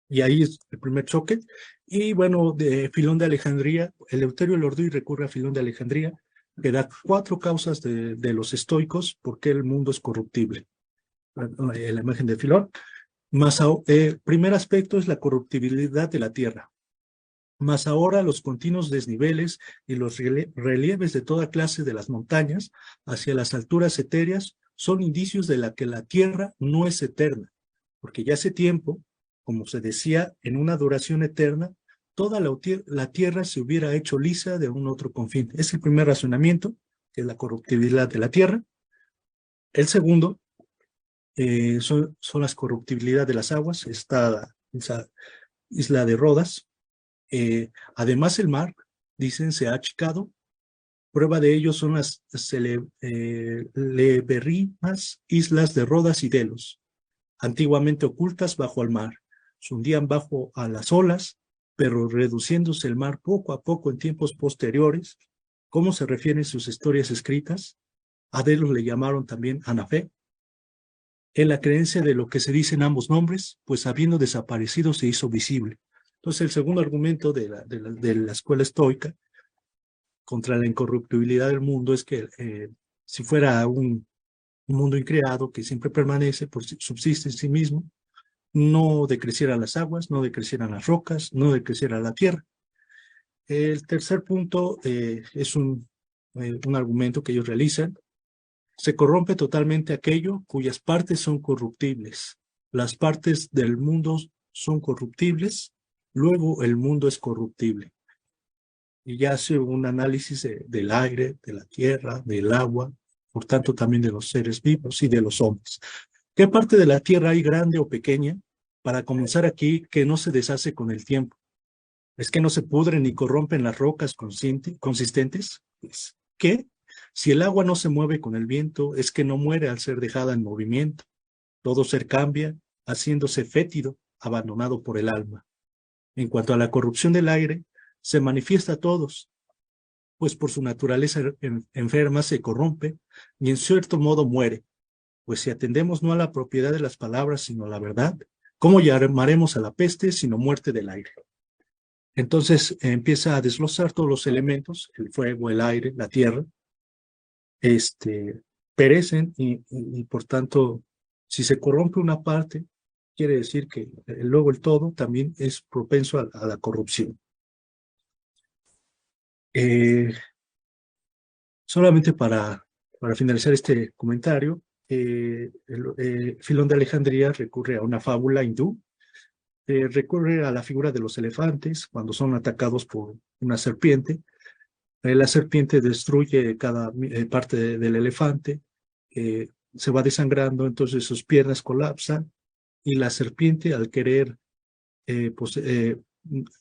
Y ahí es el primer choque. Y bueno, de Filón de Alejandría, Eleuterio el Orduy recurre a Filón de Alejandría, que da 4 causas de los estoicos por qué el mundo es corruptible. La imagen de Filón. Primer aspecto es la corruptibilidad de la tierra. Mas ahora los continuos desniveles y los relieves de toda clase de las montañas hacia las alturas etéreas son indicios de que la Tierra no es eterna, porque ya hace tiempo, como se decía, en una duración eterna, toda la Tierra se hubiera hecho lisa de un otro confín. Es el primer razonamiento, que es la corruptibilidad de la Tierra. El segundo son las corruptibilidad de las aguas, esa isla de Rodas. Además, el mar, dicen, se ha achicado. Prueba de ello son las lebérrimas islas de Rodas y Delos, antiguamente ocultas bajo el mar. Se hundían bajo a las olas, pero reduciéndose el mar poco a poco en tiempos posteriores, como se refieren sus historias escritas. A Delos le llamaron también Anafé, en la creencia de lo que se dicen ambos nombres, pues habiendo desaparecido se hizo visible. Entonces, el segundo argumento de la escuela estoica contra la incorruptibilidad del mundo es que si fuera un mundo increado que siempre permanece, subsiste en sí mismo, no decrecieran las aguas, no decrecieran las rocas, no decreciera la tierra. El tercer punto es un argumento que ellos realizan. Se corrompe totalmente aquello cuyas partes son corruptibles. Las partes del mundo son corruptibles, luego el mundo es corruptible. Y ya hace un análisis del aire, de la tierra, del agua, por tanto también de los seres vivos y de los hombres. ¿Qué parte de la tierra hay grande o pequeña? Para comenzar aquí, que no se deshace con el tiempo. ¿Es que no se pudren ni corrompen las rocas consistentes? Pues, ¿qué? Si el agua no se mueve con el viento, es que no muere al ser dejada en movimiento. Todo ser cambia, haciéndose fétido, abandonado por el alma. En cuanto a la corrupción del aire, se manifiesta a todos, pues por su naturaleza enferma se corrompe y en cierto modo muere. Pues si atendemos no a la propiedad de las palabras, sino a la verdad, ¿cómo llamaremos a la peste sino muerte del aire? Entonces empieza a desglosar todos los elementos, el fuego, el aire, la tierra, perecen y por tanto, si se corrompe una parte, quiere decir que luego el todo también es propenso a la corrupción. Solamente para finalizar este comentario, Filón de Alejandría recurre a una fábula hindú, recurre a la figura de los elefantes cuando son atacados por una serpiente. La serpiente destruye cada parte del elefante, se va desangrando, entonces sus piernas colapsan y la serpiente, al querer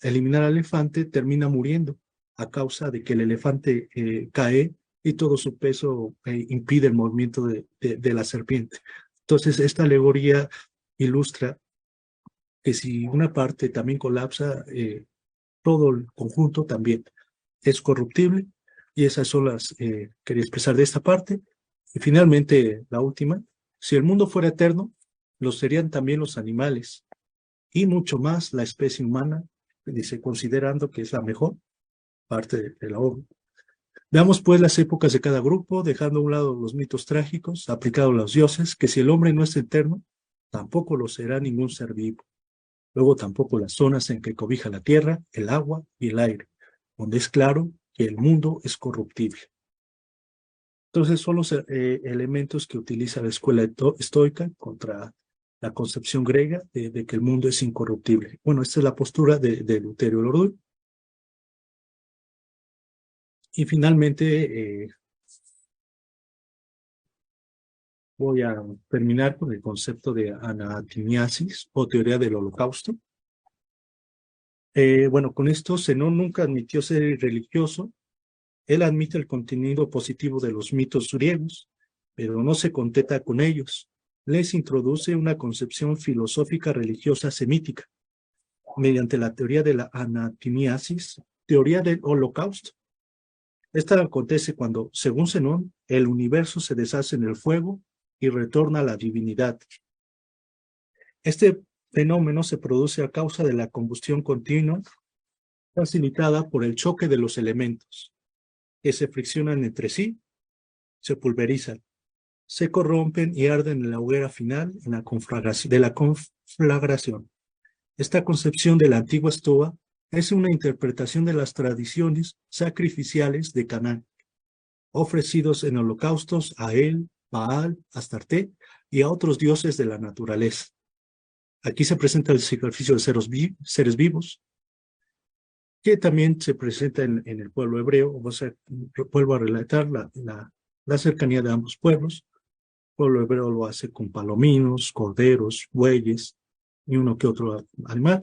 eliminar al elefante, termina muriendo a causa de que el elefante cae y todo su peso impide el movimiento de la serpiente. Entonces, esta alegoría ilustra que si una parte también colapsa, todo el conjunto también es corruptible, y esas son las quería expresar de esta parte. Y finalmente, la última, si el mundo fuera eterno, lo serían también los animales, y mucho más la especie humana, dice, considerando que es la mejor parte de la obra. Veamos pues las épocas de cada grupo, dejando a un lado los mitos trágicos aplicados a los dioses, que si el hombre no es eterno, tampoco lo será ningún ser vivo. Luego tampoco las zonas en que cobija la tierra, el agua y el aire, donde es claro que el mundo es corruptible. Entonces son los elementos que utiliza la escuela estoica contra la concepción griega de que el mundo es incorruptible. Bueno, esta es la postura de Eleuterio Lorduy. Y finalmente voy a terminar con el concepto de anatimiasis o teoría del holocausto. Bueno, con esto Zenón nunca admitió ser religioso. Él admite el contenido positivo de los mitos griegos, pero no se contenta con ellos. Les introduce una concepción filosófica religiosa semítica, mediante la teoría de la anatimiasis, teoría del holocausto. Esta acontece cuando, según Zenón, el universo se deshace en el fuego y retorna a la divinidad. Este fenómeno se produce a causa de la combustión continua, facilitada por el choque de los elementos, que se friccionan entre sí, se pulverizan, se corrompen y arden en la hoguera final de la conflagración. Esta concepción de la antigua Estoa es una interpretación de las tradiciones sacrificiales de Canaán, ofrecidos en holocaustos a él Baal, Astarte y a otros dioses de la naturaleza. Aquí se presenta el sacrificio de seres vivos, que también se presenta en el pueblo hebreo. O sea, vuelvo a relatar la cercanía de ambos pueblos. El pueblo hebreo lo hace con palominos, corderos, bueyes y uno que otro animal.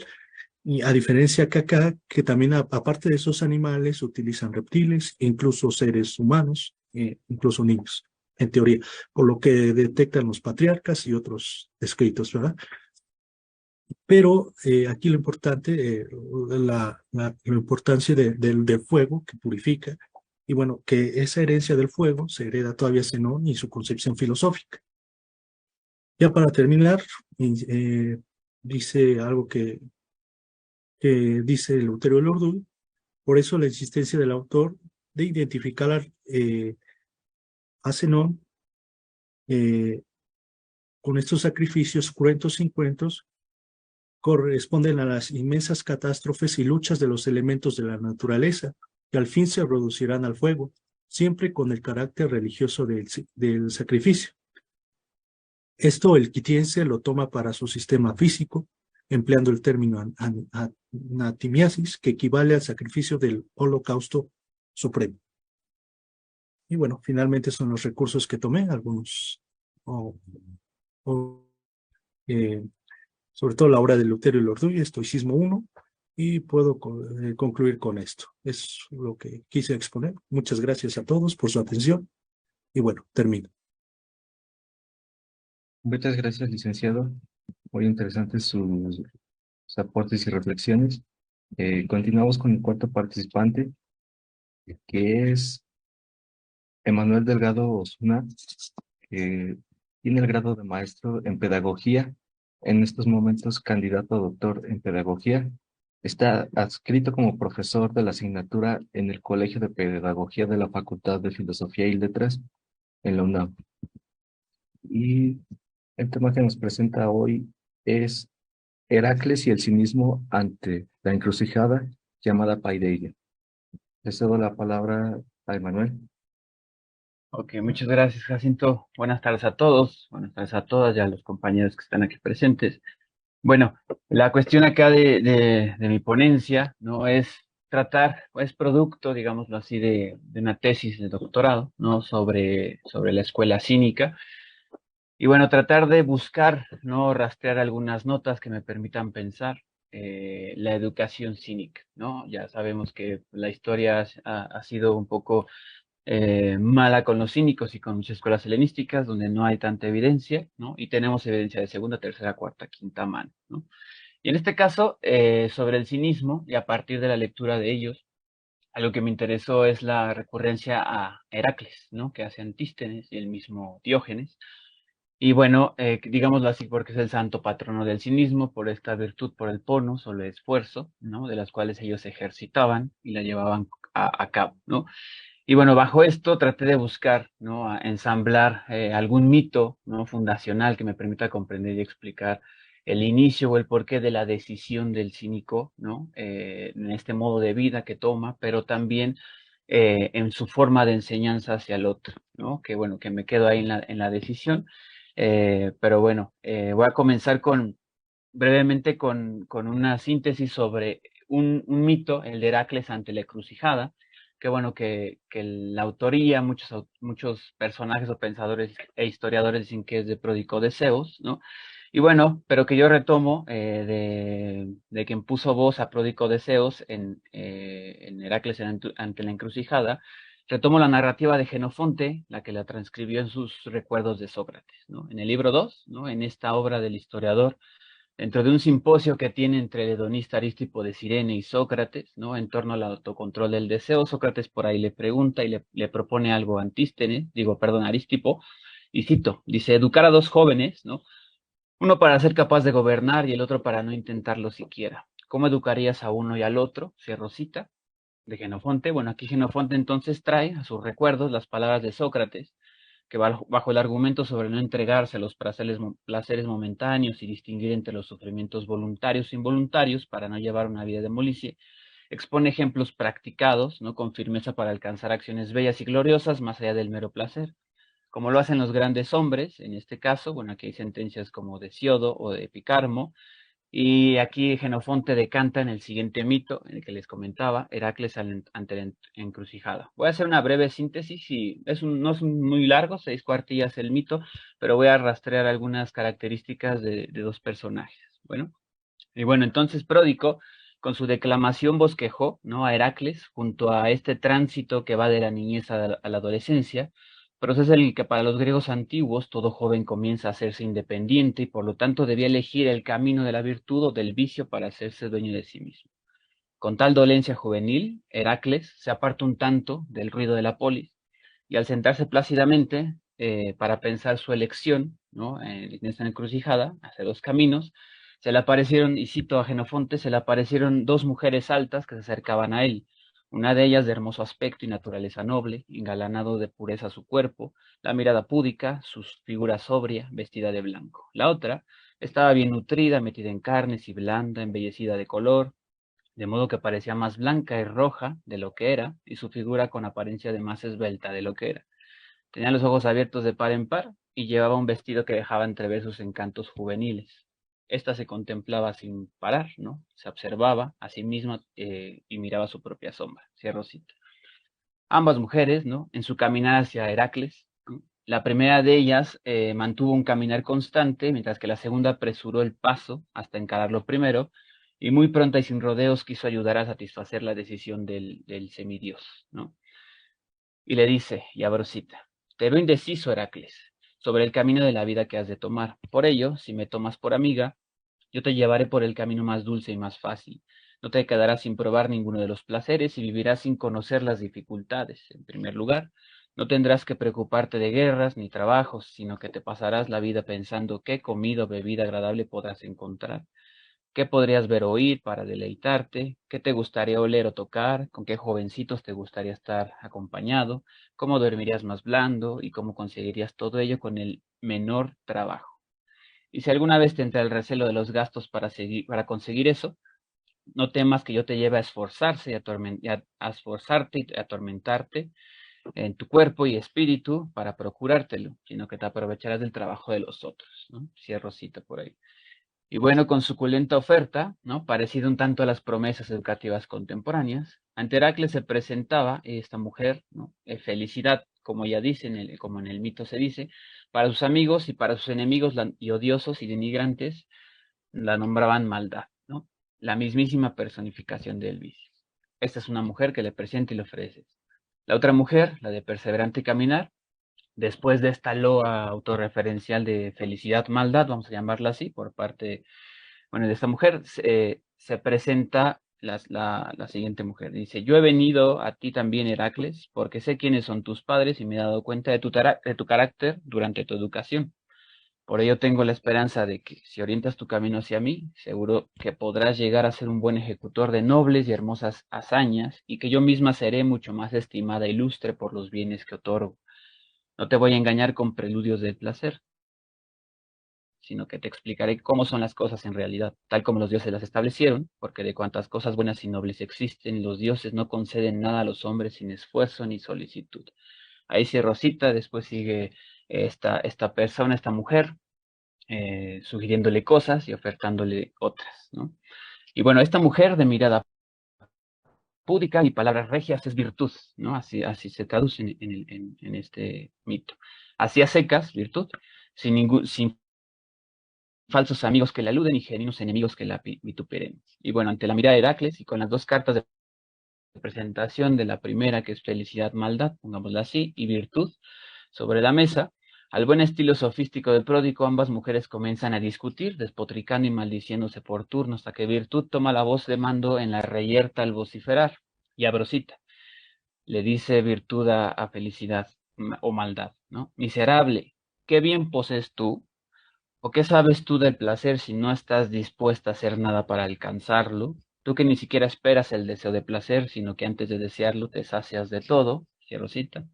Y a diferencia que acá, que también aparte de esos animales utilizan reptiles, incluso seres humanos, incluso niños, en teoría, por lo que detectan los patriarcas y otros escritos, ¿verdad? Pero aquí lo importante, la importancia del fuego que purifica, y bueno, que esa herencia del fuego se hereda todavía a Zenón y su concepción filosófica. Ya para terminar, dice algo que dice Eleuterio Lordul. Por eso la insistencia del autor de identificar a Zenón con estos sacrificios cruentos y incruentos corresponden a las inmensas catástrofes y luchas de los elementos de la naturaleza, que al fin se reducirán al fuego, siempre con el carácter religioso del sacrificio. Esto el quitiense lo toma para su sistema físico, empleando el término anatimiasis, que equivale al sacrificio del holocausto supremo. Y bueno, finalmente son los recursos que tomé, algunos, sobre todo la obra de Eleuterio Lordul, Estoicismo 1, y puedo concluir con esto. Es lo que quise exponer. Muchas gracias a todos por su atención, y bueno, termino. Muchas gracias, licenciado. Muy interesantes sus aportes y reflexiones. Continuamos con el cuarto participante, que es Emanuel Delgado Osuna, que tiene el grado de maestro en pedagogía, en estos momentos candidato a doctor en pedagogía. Está adscrito como profesor de la asignatura en el Colegio de Pedagogía de la Facultad de Filosofía y Letras en la UNAM. Y el tema que nos presenta hoy es Heracles y el cinismo ante la encrucijada llamada Paideia. Le cedo la palabra a Emanuel. Ok, muchas gracias, Jacinto. Buenas tardes a todos, buenas tardes a todas y a los compañeros que están aquí presentes. Bueno, la cuestión acá de mi ponencia, ¿no? Es tratar, es producto, digámoslo así, de una tesis de doctorado, ¿no? Sobre la escuela cínica. Y bueno, tratar de buscar, ¿no? Rastrear algunas notas que me permitan pensar la educación cínica, ¿no? Ya sabemos que la historia ha sido un poco mala con los cínicos y con muchas escuelas helenísticas, donde no hay tanta evidencia, ¿no? Y tenemos evidencia de segunda, tercera, cuarta, quinta mano, ¿no? Y en este caso, sobre el cinismo, y a partir de la lectura de ellos, a lo que me interesó es la recurrencia a Heracles, ¿no? Que hace Antístenes y el mismo Diógenes. Y bueno, digámoslo así, porque es el santo patrono del cinismo, por esta virtud, por el ponos o el esfuerzo, ¿no? De las cuales ellos se ejercitaban y la llevaban a cabo, ¿no? Y bueno, bajo esto traté de buscar, ¿no? A ensamblar algún mito, ¿no? Fundacional que me permita comprender y explicar el inicio o el porqué de la decisión del cínico, ¿no? En este modo de vida que toma, pero también en su forma de enseñanza hacia el otro, ¿no? Que bueno, que me quedo ahí en la decisión. Pero bueno, voy a comenzar brevemente con una síntesis sobre un mito, el de Heracles ante la encrucijada, que bueno, que la autoría, muchos personajes o pensadores e historiadores dicen que es de Pródico de Zeus, ¿no? Y bueno, pero que yo retomo de quien puso voz a Pródico de Zeus en Heracles ante la encrucijada, retomo la narrativa de Jenofonte, la que la transcribió en sus recuerdos de Sócrates, ¿no? En el libro 2, ¿no? En esta obra del historiador, dentro de un simposio que tiene entre el hedonista Aristipo de Cirene y Sócrates, ¿no? En torno al autocontrol del deseo, Sócrates por ahí le pregunta y le propone algo a Aristipo, y cito, dice, educar a dos jóvenes, ¿no? Uno para ser capaz de gobernar y el otro para no intentarlo siquiera. ¿Cómo educarías a uno y al otro? Cierro cita de Jenofonte. Bueno, aquí Jenofonte entonces trae a sus recuerdos las palabras de Sócrates, que bajo el argumento sobre no entregarse a los placeres momentáneos y distinguir entre los sufrimientos voluntarios e involuntarios para no llevar una vida de molicie, expone ejemplos practicados, ¿no? Con firmeza para alcanzar acciones bellas y gloriosas más allá del mero placer. como lo hacen los grandes hombres, en este caso, bueno, aquí hay sentencias como de Hesiodo o de Epicarmo, y aquí Jenofonte decanta en el siguiente mito, en el que les comentaba, Heracles ante la encrucijada. Voy a hacer una breve síntesis, y no es muy largo, 6 cuartillas el mito, pero voy a rastrear algunas características de dos personajes. Bueno, y bueno, entonces Pródico, con su declamación bosquejó, ¿no?, a Heracles, junto a este tránsito que va de la niñez a la adolescencia, proceso en el que para los griegos antiguos todo joven comienza a hacerse independiente y por lo tanto debía elegir el camino de la virtud o del vicio para hacerse dueño de sí mismo. Con tal dolencia juvenil, Heracles se aparta un tanto del ruido de la polis y al sentarse plácidamente para pensar su elección, ¿no?, en esta encrucijada, hacia dos caminos, se le aparecieron, y cito a Jenofonte, se le aparecieron dos mujeres altas que se acercaban a él, una de ellas de hermoso aspecto y naturaleza noble, engalanado de pureza su cuerpo, la mirada púdica, su figura sobria, vestida de blanco. La otra estaba bien nutrida, metida en carnes y blanda, embellecida de color, de modo que parecía más blanca y roja de lo que era, y su figura con apariencia de más esbelta de lo que era. Tenía los ojos abiertos de par en par, y llevaba un vestido que dejaba entrever sus encantos juveniles. Esta se contemplaba sin parar, ¿no? Se observaba a sí misma y miraba su propia sombra. Cierro cita. Ambas mujeres, ¿no?, en su caminar hacia Heracles, ¿no?, la primera de ellas mantuvo un caminar constante, mientras que la segunda apresuró el paso hasta encararlo primero, y muy pronta y sin rodeos quiso ayudar a satisfacer la decisión del semidios, ¿no? Y le dice, y abro cita, te veo indeciso, Heracles, sobre el camino de la vida que has de tomar. Por ello, si me tomas por amiga, yo te llevaré por el camino más dulce y más fácil. No te quedarás sin probar ninguno de los placeres y vivirás sin conocer las dificultades. En primer lugar, no tendrás que preocuparte de guerras ni trabajos, sino que te pasarás la vida pensando qué comida o bebida agradable podrás encontrar, qué podrías ver o oír para deleitarte, qué te gustaría oler o tocar, con qué jovencitos te gustaría estar acompañado, cómo dormirías más blando y cómo conseguirías todo ello con el menor trabajo. Y si alguna vez te entra el recelo de los gastos para conseguir eso, no temas que yo te lleve a esforzarse a esforzarte y a atormentarte en tu cuerpo y espíritu para procurártelo, sino que te aprovecharás del trabajo de los otros, ¿no? Cierro cita por ahí. Y bueno, con suculenta oferta, ¿no?, parecida un tanto a las promesas educativas contemporáneas, ante Heracles se presentaba esta mujer, ¿no?, felicidad, como ya dice, como en el mito se dice, para sus amigos, y para sus enemigos y odiosos y denigrantes la nombraban maldad, ¿no?, la mismísima personificación del vicio. Esta es una mujer que le presenta y le ofrece. La otra mujer, la de perseverante caminar, después de esta loa autorreferencial de felicidad, maldad, vamos a llamarla así, por parte, bueno, de esta mujer, se presenta la siguiente mujer. Dice, yo he venido a ti también, Heracles, porque sé quiénes son tus padres y me he dado cuenta de tu carácter durante tu educación. Por ello tengo la esperanza de que, si orientas tu camino hacia mí, seguro que podrás llegar a ser un buen ejecutor de nobles y hermosas hazañas, y que yo misma seré mucho más estimada e ilustre por los bienes que otorgo. No te voy a engañar con preludios del placer, sino que te explicaré cómo son las cosas en realidad, tal como los dioses las establecieron, porque de cuantas cosas buenas y nobles existen, los dioses no conceden nada a los hombres sin esfuerzo ni solicitud. Ahí cierro cita, después sigue esta persona, esta mujer, sugiriéndole cosas y ofertándole otras, ¿no? Y bueno, esta mujer de mirada púdica y palabras regias es virtud, ¿no? Así se traduce en este mito. Así a secas, virtud, sin falsos amigos que la aluden y genuinos enemigos que la vituperen. Y bueno, ante la mirada de Heracles y con las dos cartas de presentación de la primera, que es felicidad, maldad, pongámosla así, y virtud, sobre la mesa, al buen estilo sofístico de Pródico, ambas mujeres comienzan a discutir, despotricando y maldiciéndose por turno, hasta que Virtud toma la voz de mando en la reyerta al vociferar. Y abro cita. Le dice Virtud a Felicidad, o maldad, ¿no? Miserable, ¿qué bien posees tú? ¿O qué sabes tú del placer si no estás dispuesta a hacer nada para alcanzarlo? Tú que ni siquiera esperas el deseo de placer, sino que antes de desearlo te sacias de todo. Cierro cita.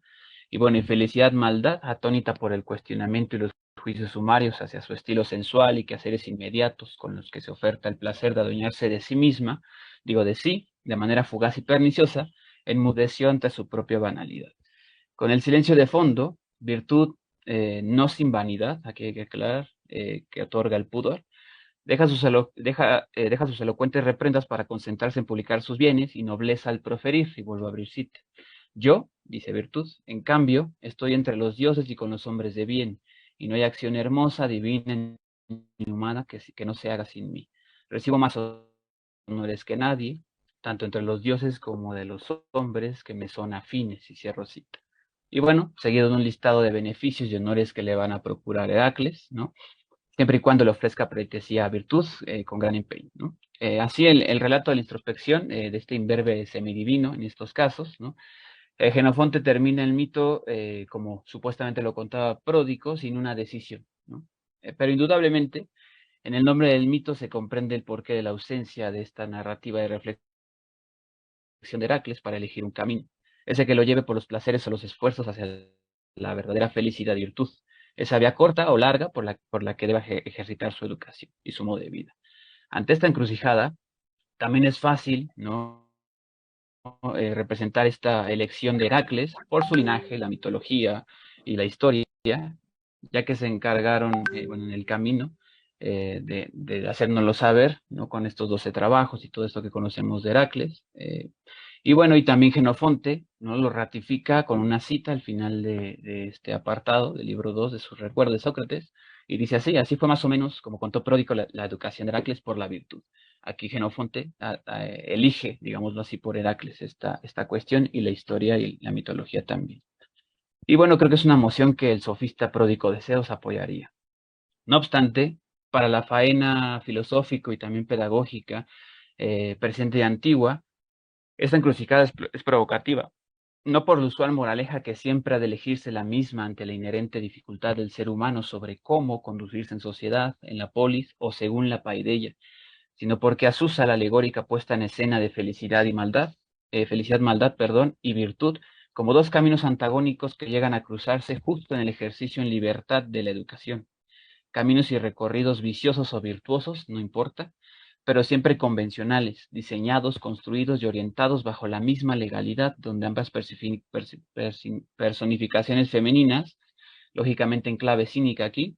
Y bueno, y Felicidad, maldad, atónita por el cuestionamiento y los juicios sumarios hacia su estilo sensual y quehaceres inmediatos con los que se oferta el placer de adueñarse de sí misma, digo de sí, de manera fugaz y perniciosa, enmudeció ante su propia banalidad. Con el silencio de fondo, Virtud no sin vanidad, aquí hay que aclarar, que otorga el pudor, deja sus elocuentes reprendas para concentrarse en publicar sus bienes y nobleza al proferir, y vuelvo a abrir cita. Yo, dice Virtud, en cambio, estoy entre los dioses y con los hombres de bien, y no hay acción hermosa, divina ni humana que no se haga sin mí. Recibo más honores que nadie, tanto entre los dioses como de los hombres que me son afines, y cierro cita. Y bueno, seguido de un listado de beneficios y honores que le van a procurar Heracles, ¿no? Siempre y cuando le ofrezca pretesía a Virtud con gran empeño, ¿no? Así el relato de la introspección de este imberbe semidivino en estos casos, ¿no? Jenofonte termina el mito como supuestamente lo contaba Pródico, sin una decisión, ¿no? Pero indudablemente en el nombre del mito se comprende el porqué de la ausencia de esta narrativa de reflexión de Heracles para elegir un camino, ese que lo lleve por los placeres o los esfuerzos hacia la verdadera felicidad y virtud, esa vía corta o larga por la que deba ejercitar su educación y su modo de vida. Ante esta encrucijada, también es fácil, ¿no? Representar esta elección de Heracles por su linaje, la mitología y la historia, ya que se encargaron en el camino de hacérnoslo saber, ¿no? Con estos 12 trabajos y todo esto que conocemos de Heracles. Y bueno, y también Jenofonte, ¿no? Lo ratifica con una cita al final de este apartado del libro 2 de sus recuerdos de Sócrates, y dice así fue más o menos como contó Pródico la educación de Heracles por la virtud. Aquí Jenofonte elige, digámoslo así, por Heracles esta cuestión, y la historia y la mitología también. Y bueno, creo que es una moción que el sofista Pródico de Zeus apoyaría. No obstante, para la faena filosófico y también pedagógica presente y antigua, esta encrucijada es provocativa, no por la usual moraleja que siempre ha de elegirse la misma ante la inherente dificultad del ser humano sobre cómo conducirse en sociedad, en la polis o según la paideia, sino porque asusa la alegórica puesta en escena de maldad, perdón, y virtud, como dos caminos antagónicos que llegan a cruzarse justo en el ejercicio en libertad de la educación. Caminos y recorridos viciosos o virtuosos, no importa, pero siempre convencionales, diseñados, construidos y orientados bajo la misma legalidad, donde ambas personificaciones femeninas, lógicamente en clave cínica aquí,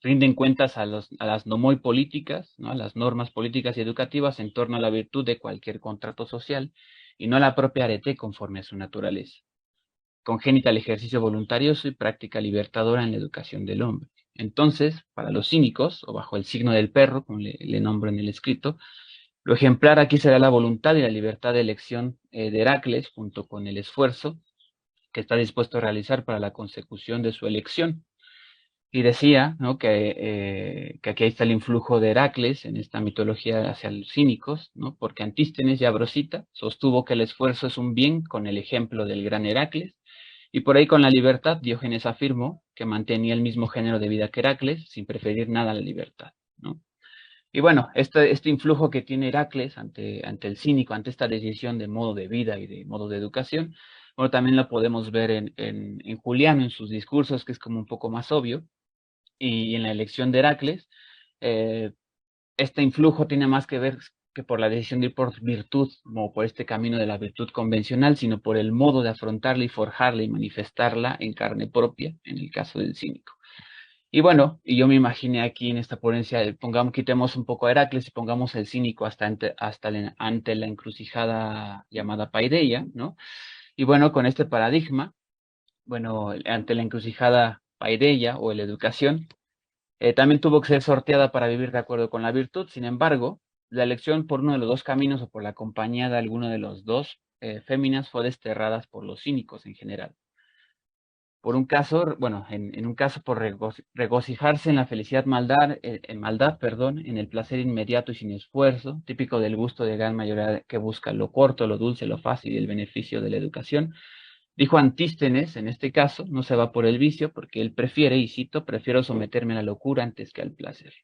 rinden cuentas a las nomoi políticas, ¿no? A las normas políticas y educativas en torno a la virtud de cualquier contrato social, y no a la propia arete conforme a su naturaleza. Congénita al ejercicio voluntarioso y práctica libertadora en la educación del hombre. Entonces, para los cínicos, o bajo el signo del perro, como le nombro en el escrito, lo ejemplar aquí será la voluntad y la libertad de elección de Heracles, junto con el esfuerzo que está dispuesto a realizar para la consecución de su elección. Y decía, ¿no? que aquí está el influjo de Heracles en esta mitología hacia los cínicos, ¿no? Porque Antístenes, ya Brosita, sostuvo que el esfuerzo es un bien con el ejemplo del gran Heracles, y por ahí con la libertad Diógenes afirmó que mantenía el mismo género de vida que Heracles, sin preferir nada a la libertad, ¿no? Y bueno, este influjo que tiene Heracles ante el cínico, ante esta decisión de modo de vida y de modo de educación, bueno, también lo podemos ver en Juliano, en sus discursos, que es como un poco más obvio, y en la elección de Heracles, este influjo tiene más que ver que por la decisión de ir por virtud, como por este camino de la virtud convencional, sino por el modo de afrontarla y forjarla y manifestarla en carne propia, en el caso del cínico. Y bueno, y yo me imaginé aquí en esta ponencia, quitemos un poco a Heracles y pongamos el cínico ante la encrucijada llamada paideia, ¿no? Y bueno, con este paradigma, bueno, ante la encrucijada paideia o la educación, también tuvo que ser sorteada para vivir de acuerdo con la virtud. Sin embargo, la elección por uno de los dos caminos o por la compañía de alguno de los dos féminas fue desterrada por los cínicos en general. Por un caso, bueno, en un caso por regocijarse en la felicidad maldad, en el placer inmediato y sin esfuerzo, típico del gusto de gran mayoría que busca lo corto, lo dulce, lo fácil y el beneficio de la educación. Dijo Antístenes, en este caso, no se va por el vicio, porque él prefiere, y cito, prefiero someterme a la locura antes que al placer.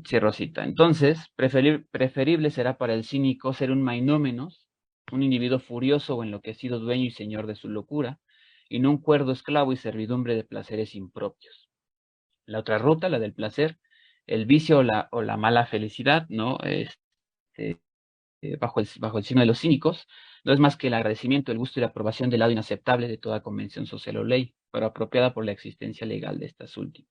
Cierro cita. Entonces, preferible será para el cínico ser un mainómenos, un individuo furioso o enloquecido dueño y señor de su locura, y no un cuerdo esclavo y servidumbre de placeres impropios. La otra ruta, la del placer, el vicio o la mala felicidad, ¿no? Bajo el signo de los cínicos, no es más que el agradecimiento, el gusto y la aprobación del lado inaceptable de toda convención social o ley. pero apropiada por la existencia legal de estas últimas.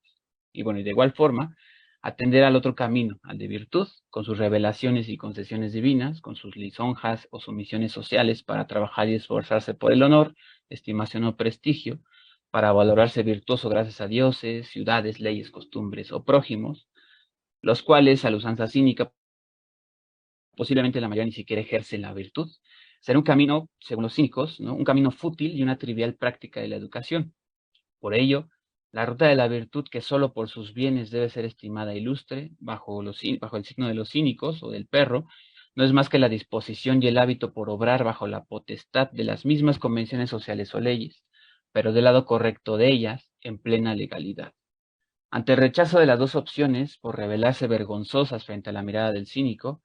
Y bueno, y de igual forma, atender al otro camino, al de virtud, con sus revelaciones y concesiones divinas, con sus lisonjas o sumisiones sociales para trabajar y esforzarse por el honor, estimación o prestigio, para valorarse virtuoso gracias a dioses, ciudades, leyes, costumbres o prójimos, los cuales, a la usanza cínica, posiblemente la mayoría ni siquiera ejerce la virtud. Será un camino, según los cínicos, ¿no? Un camino fútil y una trivial práctica de la educación. Por ello, la ruta de la virtud, que solo por sus bienes debe ser estimada ilustre, bajo el signo de los cínicos o del perro, no es más que la disposición y el hábito por obrar bajo la potestad de las mismas convenciones sociales o leyes, pero del lado correcto de ellas, en plena legalidad. Ante el rechazo de las dos opciones, por revelarse vergonzosas frente a la mirada del cínico,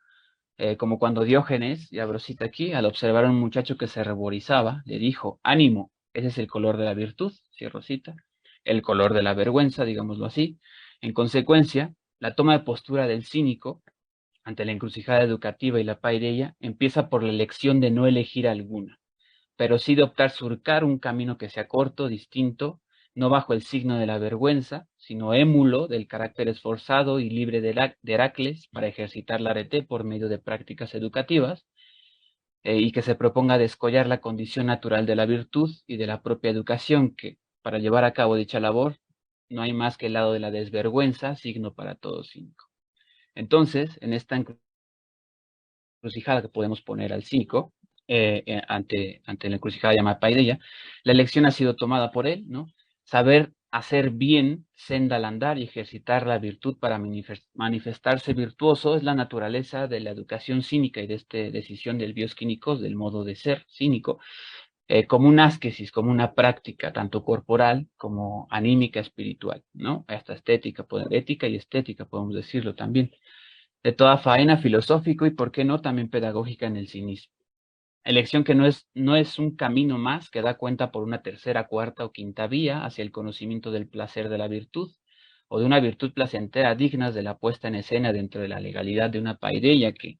como cuando Diógenes, y abro cita aquí, al observar a un muchacho que se ruborizaba, le dijo: ánimo, ese es el color de la virtud, cierro cita, el color de la vergüenza, digámoslo así. En consecuencia, la toma de postura del cínico ante la encrucijada educativa y la paideia empieza por la elección de no elegir alguna, pero sí de optar surcar un camino que sea corto, distinto, no bajo el signo de la vergüenza, sino émulo del carácter esforzado y libre de Heracles para ejercitar la arete por medio de prácticas educativas, y que se proponga descollar la condición natural de la virtud y de la propia educación, que para llevar a cabo dicha labor no hay más que el lado de la desvergüenza, signo para todos cinco. Entonces, en esta encrucijada que podemos poner al 5, ante la encrucijada llamada paideia, la elección ha sido tomada por él, ¿no? Saber hacer bien, senda al andar y ejercitar la virtud para manifestarse virtuoso es la naturaleza de la educación cínica y de esta decisión del bios cínicos, del modo de ser cínico, como un ascesis, como una práctica, tanto corporal como anímica, espiritual, ¿no? Hasta ética y estética, podemos decirlo también, de toda faena filosófico y, por qué no, también pedagógica en el cinismo. Elección que no es un camino más que da cuenta por una tercera, cuarta o quinta vía hacia el conocimiento del placer de la virtud, o de una virtud placentera dignas de la puesta en escena dentro de la legalidad de una paideia que,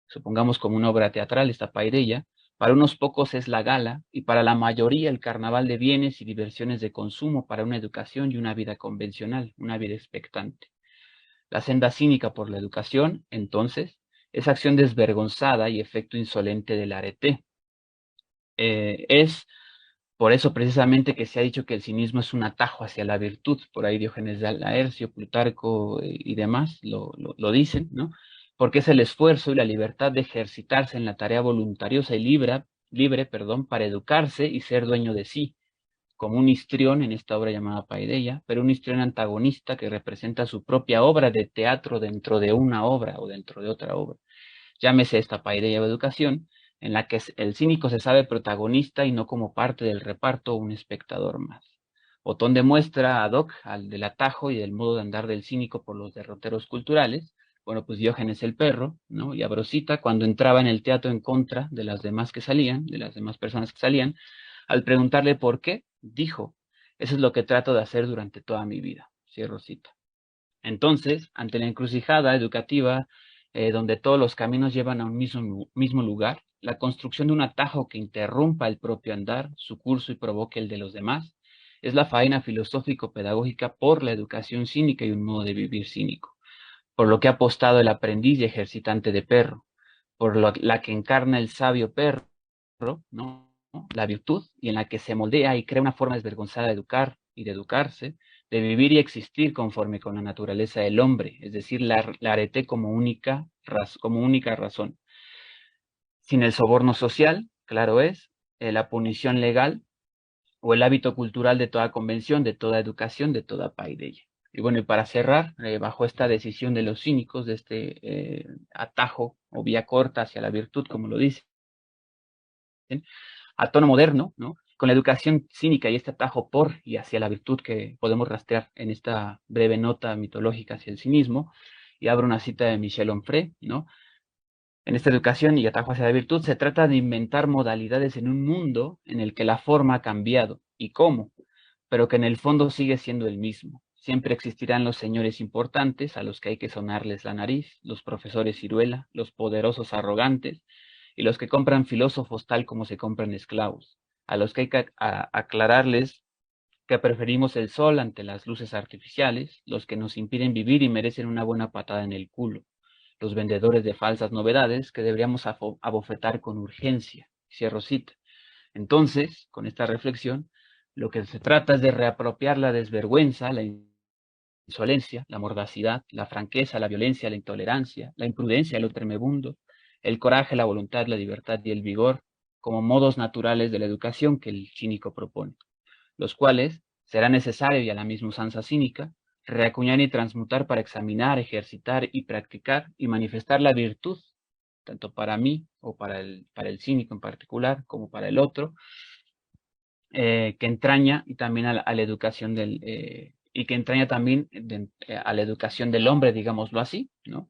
supongamos como una obra teatral, esta paideia, para unos pocos es la gala, y para la mayoría el carnaval de bienes y diversiones de consumo para una educación y una vida convencional, una vida expectante. La senda cínica por la educación, entonces, es acción desvergonzada y efecto insolente del arete. Es por eso precisamente que se ha dicho que el cinismo es un atajo hacia la virtud. Por ahí Diógenes de Laercio, Plutarco y demás lo dicen, ¿no? Porque es el esfuerzo y la libertad de ejercitarse en la tarea voluntariosa y libre, para educarse y ser dueño de sí, como un histrión en esta obra llamada Paideia, pero un histrión antagonista que representa su propia obra de teatro dentro de una obra o dentro de otra obra. Llámese esta Paideia o educación, en la que el cínico se sabe protagonista y no como parte del reparto o un espectador más. Otón demuestra ad hoc al del atajo y del modo de andar del cínico por los derroteros culturales. Bueno, pues Diógenes el perro, ¿no? Y Abrosita, cuando entraba en el teatro en contra de las demás que salían, de las demás personas que salían, al preguntarle por qué, dijo: eso es lo que trato de hacer durante toda mi vida. Cierro cita. Entonces, ante la encrucijada educativa, donde todos los caminos llevan a un mismo lugar, la construcción de un atajo que interrumpa el propio andar, su curso y provoque el de los demás, es la faena filosófico-pedagógica por la educación cínica y un modo de vivir cínico, por lo que ha apostado el aprendiz y ejercitante de perro, por la que encarna el sabio perro, ¿no? La virtud, y en la que se moldea y crea una forma desvergonzada de educar y de educarse, de vivir y existir conforme con la naturaleza del hombre, es decir, la arete como única razón. Sin el soborno social, claro es, la punición legal o el hábito cultural de toda convención, de toda educación, de toda paideia. Y bueno, y para cerrar, bajo esta decisión de los cínicos, de este atajo o vía corta hacia la virtud, como lo dicen, a tono moderno, ¿no? Con la educación cínica y este atajo por y hacia la virtud que podemos rastrear en esta breve nota mitológica hacia el cinismo, y abro una cita de Michel Onfray, ¿no? En esta educación y atajo hacia la virtud se trata de inventar modalidades en un mundo en el que la forma ha cambiado, y cómo, pero que en el fondo sigue siendo el mismo. Siempre existirán los señores importantes a los que hay que sonarles la nariz, los profesores ciruela, los poderosos arrogantes, y los que compran filósofos tal como se compran esclavos, a los que hay que aclararles que preferimos el sol ante las luces artificiales, los que nos impiden vivir y merecen una buena patada en el culo, los vendedores de falsas novedades que deberíamos abofetar con urgencia. Cierro cita. Entonces, con esta reflexión, lo que se trata es de reapropiar la desvergüenza, la insolencia, la mordacidad, la franqueza, la violencia, la intolerancia, la imprudencia, lo tremebundo, el coraje, la voluntad, la libertad y el vigor como modos naturales de la educación que el cínico propone, los cuales será necesario, y a la misma usanza cínica, reacuñar y transmutar para examinar, ejercitar y practicar y manifestar la virtud, tanto para mí o para el cínico en particular, como para el otro, que entraña y también a la educación y que entraña también a la educación del hombre, digámoslo así, ¿no?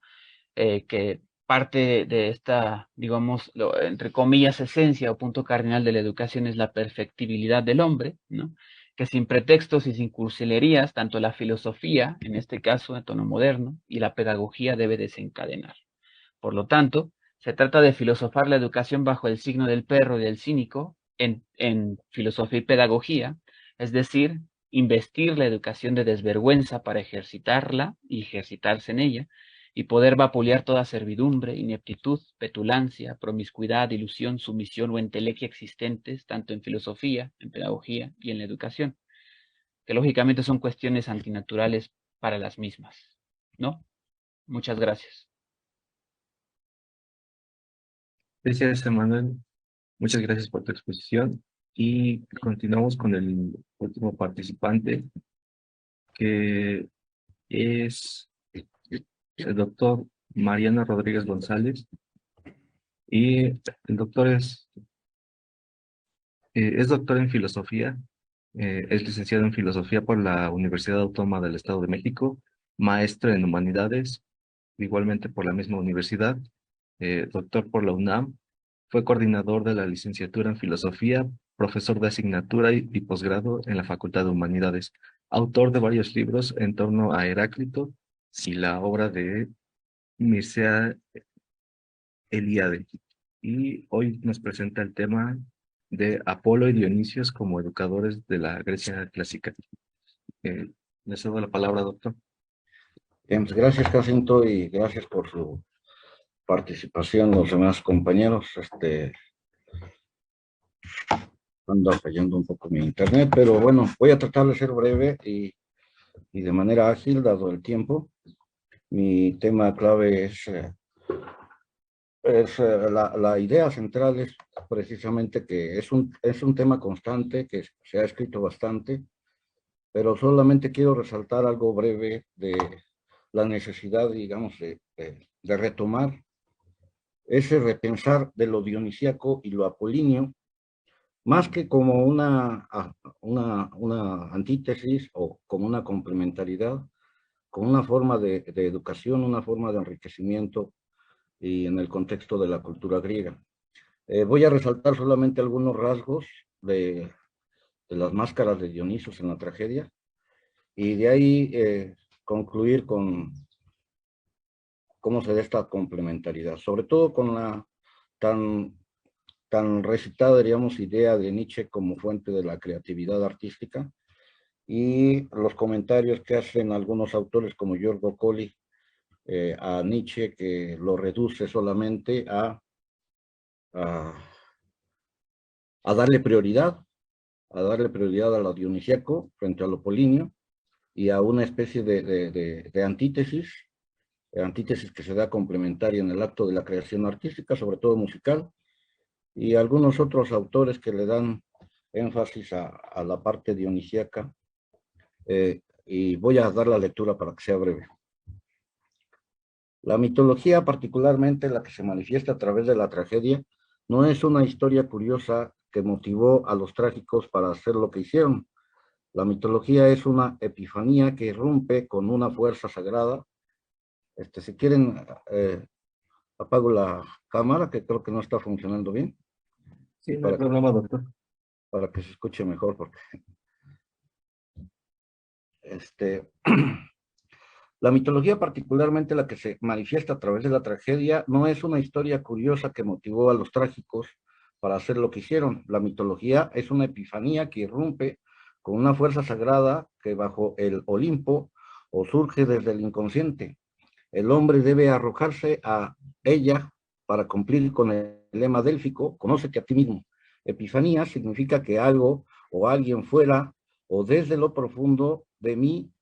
Que parte de esta, digamos, entre comillas, esencia o punto cardinal de la educación es la perfectibilidad del hombre, ¿no? Que sin pretextos y sin cursilerías, tanto la filosofía, en este caso en tono moderno, y la pedagogía debe desencadenar. Por lo tanto, se trata de filosofar la educación bajo el signo del perro y del cínico en filosofía y pedagogía, es decir, investir la educación de desvergüenza para ejercitarla y ejercitarse en ella, y poder vapulear toda servidumbre, ineptitud, petulancia, promiscuidad, ilusión, sumisión o entelequia existentes, tanto en filosofía, en pedagogía y en la educación, que lógicamente son cuestiones antinaturales para las mismas, ¿no? Muchas gracias. Gracias, Emanuel. Muchas gracias por tu exposición. Y continuamos con el último participante, que es el doctor Mariano Rodríguez González. Y el doctor es doctor en filosofía, es licenciado en filosofía por la Universidad Autónoma del Estado de México, maestro en humanidades, igualmente por la misma universidad, doctor por la UNAM, fue coordinador de la licenciatura en filosofía, profesor de asignatura y posgrado en la Facultad de Humanidades, autor de varios libros en torno a Heráclito y la obra de Mircea Eliade. Y hoy nos presenta el tema de Apolo y Dionisios como educadores de la Grecia clásica. Le cedo la palabra, doctor. Bien, pues gracias, Jacinto, y gracias por su participación, los demás compañeros. Anda fallando un poco mi internet, pero bueno, voy a tratar de ser breve y de manera ágil, dado el tiempo. Mi tema clave la idea central es precisamente que es un tema constante, que se ha escrito bastante, pero solamente quiero resaltar algo breve de la necesidad, digamos, de retomar ese repensar de lo dionisíaco y lo apolíneo, más que como una antítesis o como una complementariedad, como una forma de educación, una forma de enriquecimiento y en el contexto de la cultura griega. Voy a resaltar solamente algunos rasgos de las máscaras de Dionisos en la tragedia y de ahí concluir con cómo se da esta complementariedad, sobre todo con la tan recitada, diríamos, idea de Nietzsche como fuente de la creatividad artística y los comentarios que hacen algunos autores como Giorgio Colli a Nietzsche, que lo reduce solamente a darle prioridad a lo dionisíaco frente a lo apolíneo y a una especie de antítesis que se da complementaria en el acto de la creación artística, sobre todo musical, y algunos otros autores que le dan énfasis a la parte dionisíaca, y voy a dar la lectura para que sea breve. La mitología, particularmente la que se manifiesta a través de la tragedia, no es una historia curiosa que motivó a los trágicos para hacer lo que hicieron. La mitología es una epifanía que irrumpe con una fuerza sagrada. Si quieren, apago la cámara, que creo que no está funcionando bien. Sí, no hay problema, doctor. Para que se escuche mejor, porque la mitología, particularmente la que se manifiesta a través de la tragedia, no es una historia curiosa que motivó a los trágicos para hacer lo que hicieron. La mitología es una epifanía que irrumpe con una fuerza sagrada que bajo el Olimpo o surge desde el inconsciente. El hombre debe arrojarse a ella para cumplir con el lema délfico, conócete a ti mismo. Epifanía significa que algo o alguien fuera o desde lo profundo de mi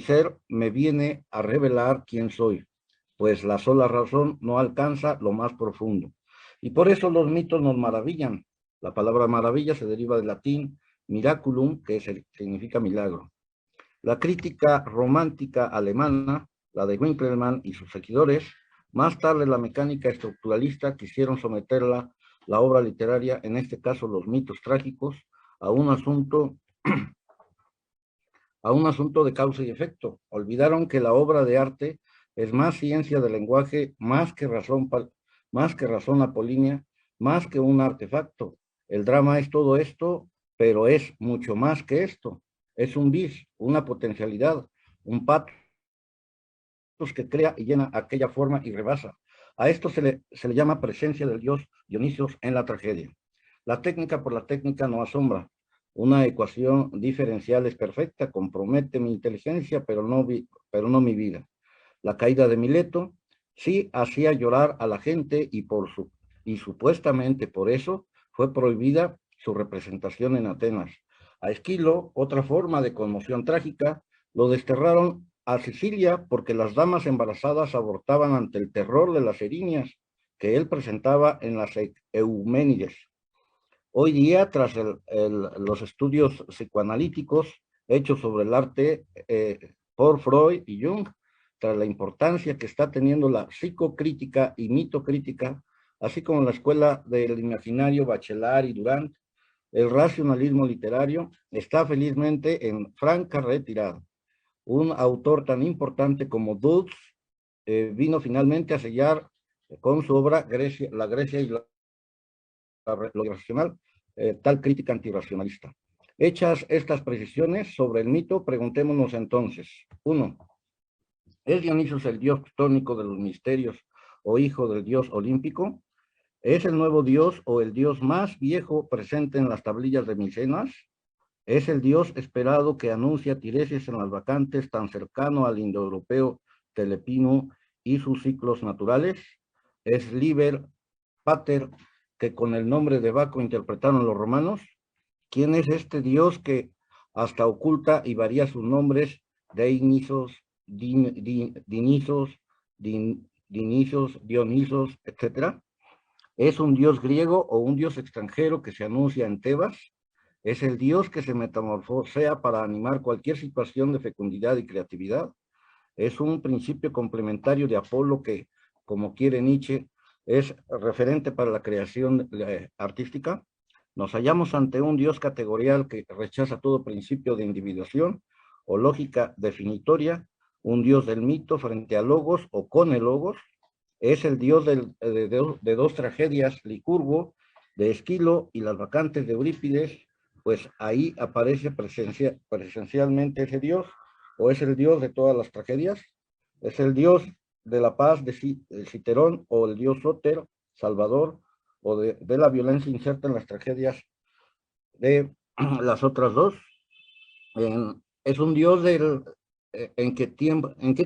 ser, me viene a revelar quién soy, pues la sola razón no alcanza lo más profundo. Y por eso los mitos nos maravillan. La palabra maravilla se deriva del latín miraculum, que significa milagro. La crítica romántica alemana, la de Winckelmann y sus seguidores, más tarde la mecánica estructuralista, quisieron someter la obra literaria, en este caso los mitos trágicos, a un asunto de causa y efecto. Olvidaron que la obra de arte es más ciencia del lenguaje, más que razón apolínea, más que un artefacto. El drama es todo esto, pero es mucho más que esto. Es un bis, una potencialidad, un patos que crea y llena aquella forma y rebasa. A esto se le llama presencia del dios Dionisios en la tragedia. La técnica por la técnica no asombra. Una ecuación diferencial es perfecta, compromete mi inteligencia, pero no mi vida. La caída de Mileto sí hacía llorar a la gente y supuestamente por eso fue prohibida su representación en Atenas. A Esquilo, otra forma de conmoción trágica, lo desterraron a Sicilia porque las damas embarazadas abortaban ante el terror de las erinias que él presentaba en las Euménides. Hoy día, tras los estudios psicoanalíticos hechos sobre el arte por Freud y Jung, tras la importancia que está teniendo la psicocrítica y mitocrítica, así como la escuela del imaginario Bachelard y Durant, el racionalismo literario está felizmente en franca retirada. Un autor tan importante como Dulce vino finalmente a sellar con su obra La Grecia y lo irracional, tal crítica antirracionalista. Hechas estas precisiones sobre el mito, preguntémonos entonces. 1. ¿Es Dionisios el dios tónico de los misterios o hijo del dios olímpico? ¿Es el nuevo dios o el dios más viejo presente en las tablillas de Micenas? ¿Es el dios esperado que anuncia Tiresias en las vacantes tan cercano al indoeuropeo Telepino y sus ciclos naturales? ¿Es Liber Pater que con el nombre de Baco interpretaron los romanos? ¿Quién es este dios que hasta oculta y varía sus nombres? Dionisos, Dionisos, etc. ¿Es un dios griego o un dios extranjero que se anuncia en Tebas? ¿Es el dios que se metamorfosea para animar cualquier situación de fecundidad y creatividad? ¿Es un principio complementario de Apolo que, como quiere Nietzsche, es referente para la creación artística? Nos hallamos ante un dios categorial que rechaza todo principio de individuación o lógica definitoria, un dios del mito frente a Logos o con el Logos. Es el dios de dos tragedias, Licurgo, de Esquilo y las vacantes de Eurípides, pues ahí aparece presencialmente ese dios, o es el dios de todas las tragedias, es el dios de la paz de Citerón, o el dios Sóter, Salvador, o de la violencia inserta en las tragedias de las otras dos. Es un dios ¿en qué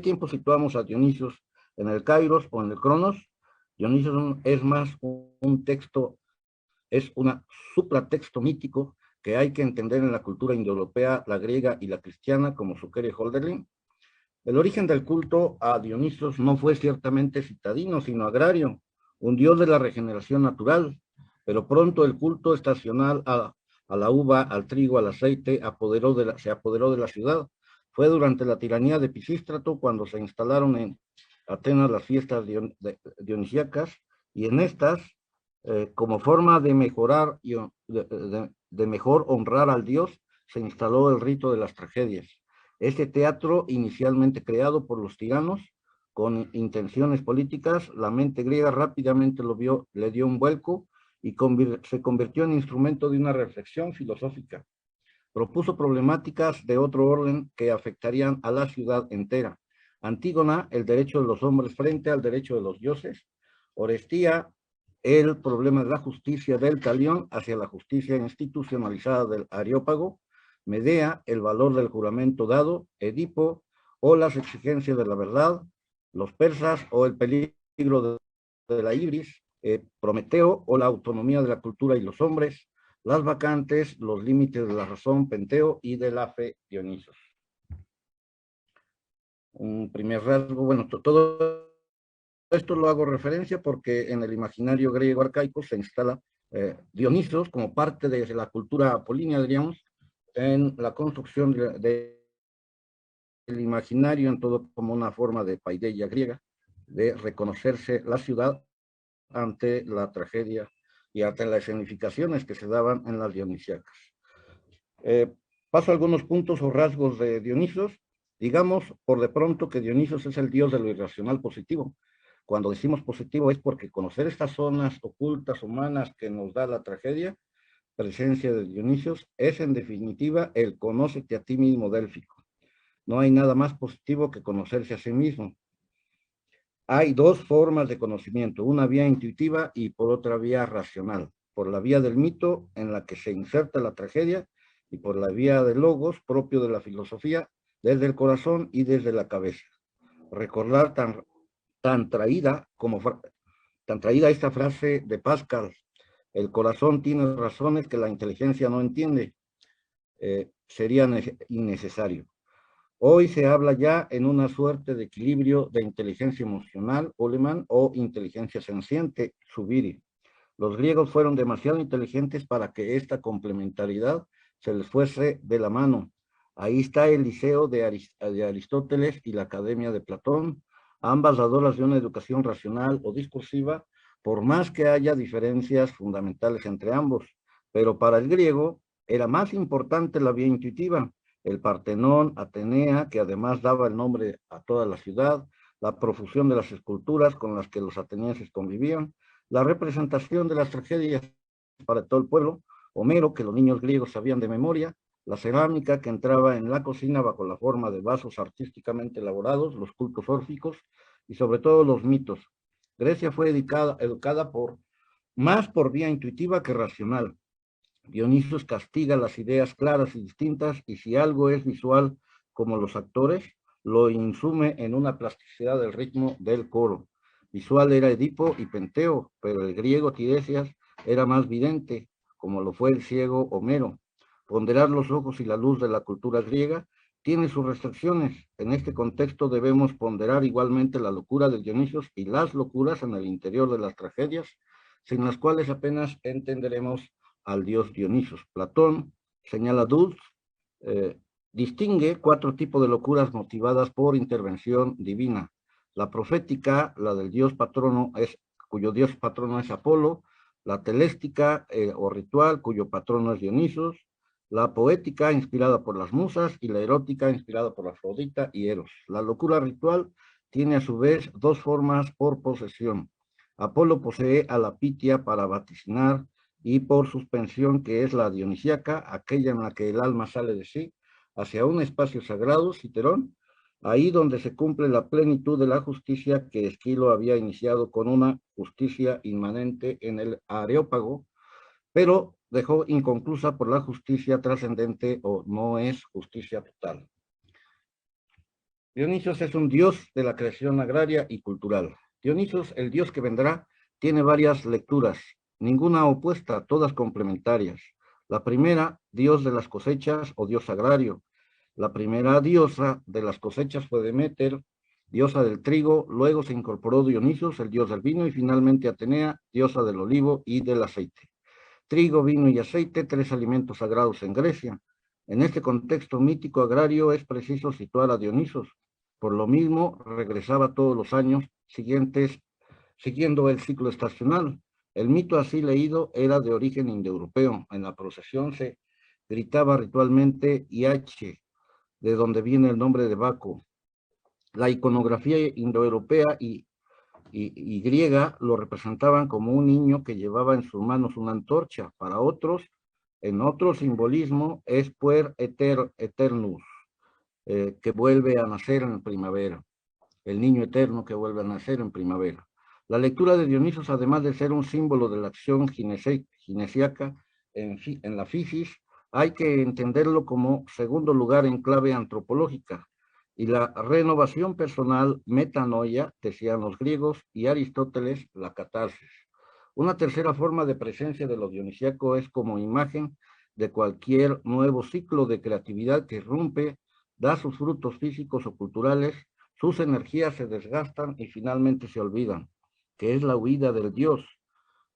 tiempo situamos a Dionisios? ¿En el Kairos o en el Cronos? Dionisios es más un texto, es un supratexto mítico que hay que entender en la cultura indoeuropea, la griega y la cristiana, como sugiere Hölderlin. El origen del culto a Dionisios no fue ciertamente citadino, sino agrario, un dios de la regeneración natural, pero pronto el culto estacional a la uva, al trigo, al aceite, se apoderó de la ciudad. Fue durante la tiranía de Pisístrato cuando se instalaron en Atenas las fiestas dionisíacas, y en estas, como forma de mejorar de mejor honrar al dios, se instaló el rito de las tragedias. Este teatro, inicialmente creado por los tiranos con intenciones políticas, la mente griega rápidamente le dio un vuelco y se convirtió en instrumento de una reflexión filosófica. Propuso problemáticas de otro orden que afectarían a la ciudad entera. Antígona, el derecho de los hombres frente al derecho de los dioses. Orestía, el problema de la justicia del Talión hacia la justicia institucionalizada del Areópago. Medea, el valor del juramento dado, Edipo, o las exigencias de la verdad, los persas, o el peligro de la ibris, Prometeo, o la autonomía de la cultura y los hombres, las vacantes, los límites de la razón, Penteo, y de la fe, Dionisos. Un primer rasgo, bueno, todo esto lo hago referencia porque en el imaginario griego arcaico se instala Dionisos como parte de la cultura apolínea, diríamos, en la construcción del imaginario, en todo como una forma de paideia griega, de reconocerse la ciudad ante la tragedia y ante las escenificaciones que se daban en las dionisíacas. Paso a algunos puntos o rasgos de Dionisos. Digamos, por de pronto, que Dionisos es el dios de lo irracional positivo. Cuando decimos positivo es porque conocer estas zonas ocultas humanas que nos da la tragedia, presencia de Dionisios, es en definitiva el conócete a ti mismo délfico. No hay nada más positivo que conocerse a sí mismo. Hay dos formas de conocimiento, una vía intuitiva y por otra vía racional. Por la vía del mito, en la que se inserta la tragedia, y por la vía del logos, propio de la filosofía, desde el corazón y desde la cabeza. Recordar tan traída esta frase de Pascal: el corazón tiene razones que la inteligencia no entiende, sería innecesario. Hoy se habla ya en una suerte de equilibrio de inteligencia emocional, Goleman, o inteligencia senciente, Zubiri. Los griegos fueron demasiado inteligentes para que esta complementariedad se les fuese de la mano. Ahí está el Liceo de Aristóteles y la Academia de Platón, ambas dadoras de una educación racional o discursiva, por más que haya diferencias fundamentales entre ambos. Pero para el griego era más importante la vía intuitiva. El Partenón, Atenea, que además daba el nombre a toda la ciudad, la profusión de las esculturas con las que los atenienses convivían, la representación de las tragedias para todo el pueblo, Homero, que los niños griegos sabían de memoria, la cerámica que entraba en la cocina bajo la forma de vasos artísticamente elaborados, los cultos órficos y sobre todo los mitos. Grecia fue educada más por vía intuitiva que racional. Dionisos castiga las ideas claras y distintas, y si algo es visual como los actores, lo insume en una plasticidad del ritmo del coro. Visual era Edipo y Penteo, pero el griego Tiresias era más vidente, como lo fue el ciego Homero. Ponderar los ojos y la luz de la cultura griega tiene sus restricciones. En este contexto debemos ponderar igualmente la locura de Dionisos y las locuras en el interior de las tragedias, sin las cuales apenas entenderemos al dios Dionisos. Platón señala distingue 4 tipos de locuras motivadas por intervención divina. La profética, la del dios patrono, cuyo dios patrono es Apolo; la teléstica o ritual, cuyo patrono es Dionisos; la poética, inspirada por las musas; y la erótica, inspirada por Afrodita y Eros. La locura ritual tiene a su vez 2 formas por posesión. Apolo posee a la Pitia para vaticinar, y por suspensión, que es la dionisíaca, aquella en la que el alma sale de sí hacia un espacio sagrado, Citerón, ahí donde se cumple la plenitud de la justicia que Esquilo había iniciado con una justicia inmanente en el Areópago, pero dejó inconclusa por la justicia trascendente, o no es justicia total. Dionisos es un dios de la creación agraria y cultural. Dionisos, el dios que vendrá, tiene varias lecturas, ninguna opuesta, todas complementarias. La primera, dios de las cosechas o dios agrario. La primera diosa de las cosechas fue Deméter, diosa del trigo; luego se incorporó Dionisos, el dios del vino; y finalmente Atenea, diosa del olivo y del aceite. Trigo, vino y aceite, 3 alimentos sagrados en Grecia. En este contexto mítico agrario es preciso situar a Dionisos. Por lo mismo, regresaba todos los años siguientes, siguiendo el ciclo estacional. El mito así leído era de origen indoeuropeo. En la procesión se gritaba ritualmente Iache, de donde viene el nombre de Baco. La iconografía indoeuropea y griega lo representaban como un niño que llevaba en sus manos una antorcha. Para otros, en otro simbolismo, es puer eternus, que vuelve a nacer en primavera. El niño eterno que vuelve a nacer en primavera. La lectura de Dionisos, además de ser un símbolo de la acción ginesiaca en la fisis, hay que entenderlo como segundo lugar en clave antropológica, y la renovación personal, metanoia, decían los griegos, y Aristóteles, la catarsis. Una tercera forma de presencia de lo dionisíaco es como imagen de cualquier nuevo ciclo de creatividad que irrumpe, da sus frutos físicos o culturales, sus energías se desgastan y finalmente se olvidan, que es la huida del Dios.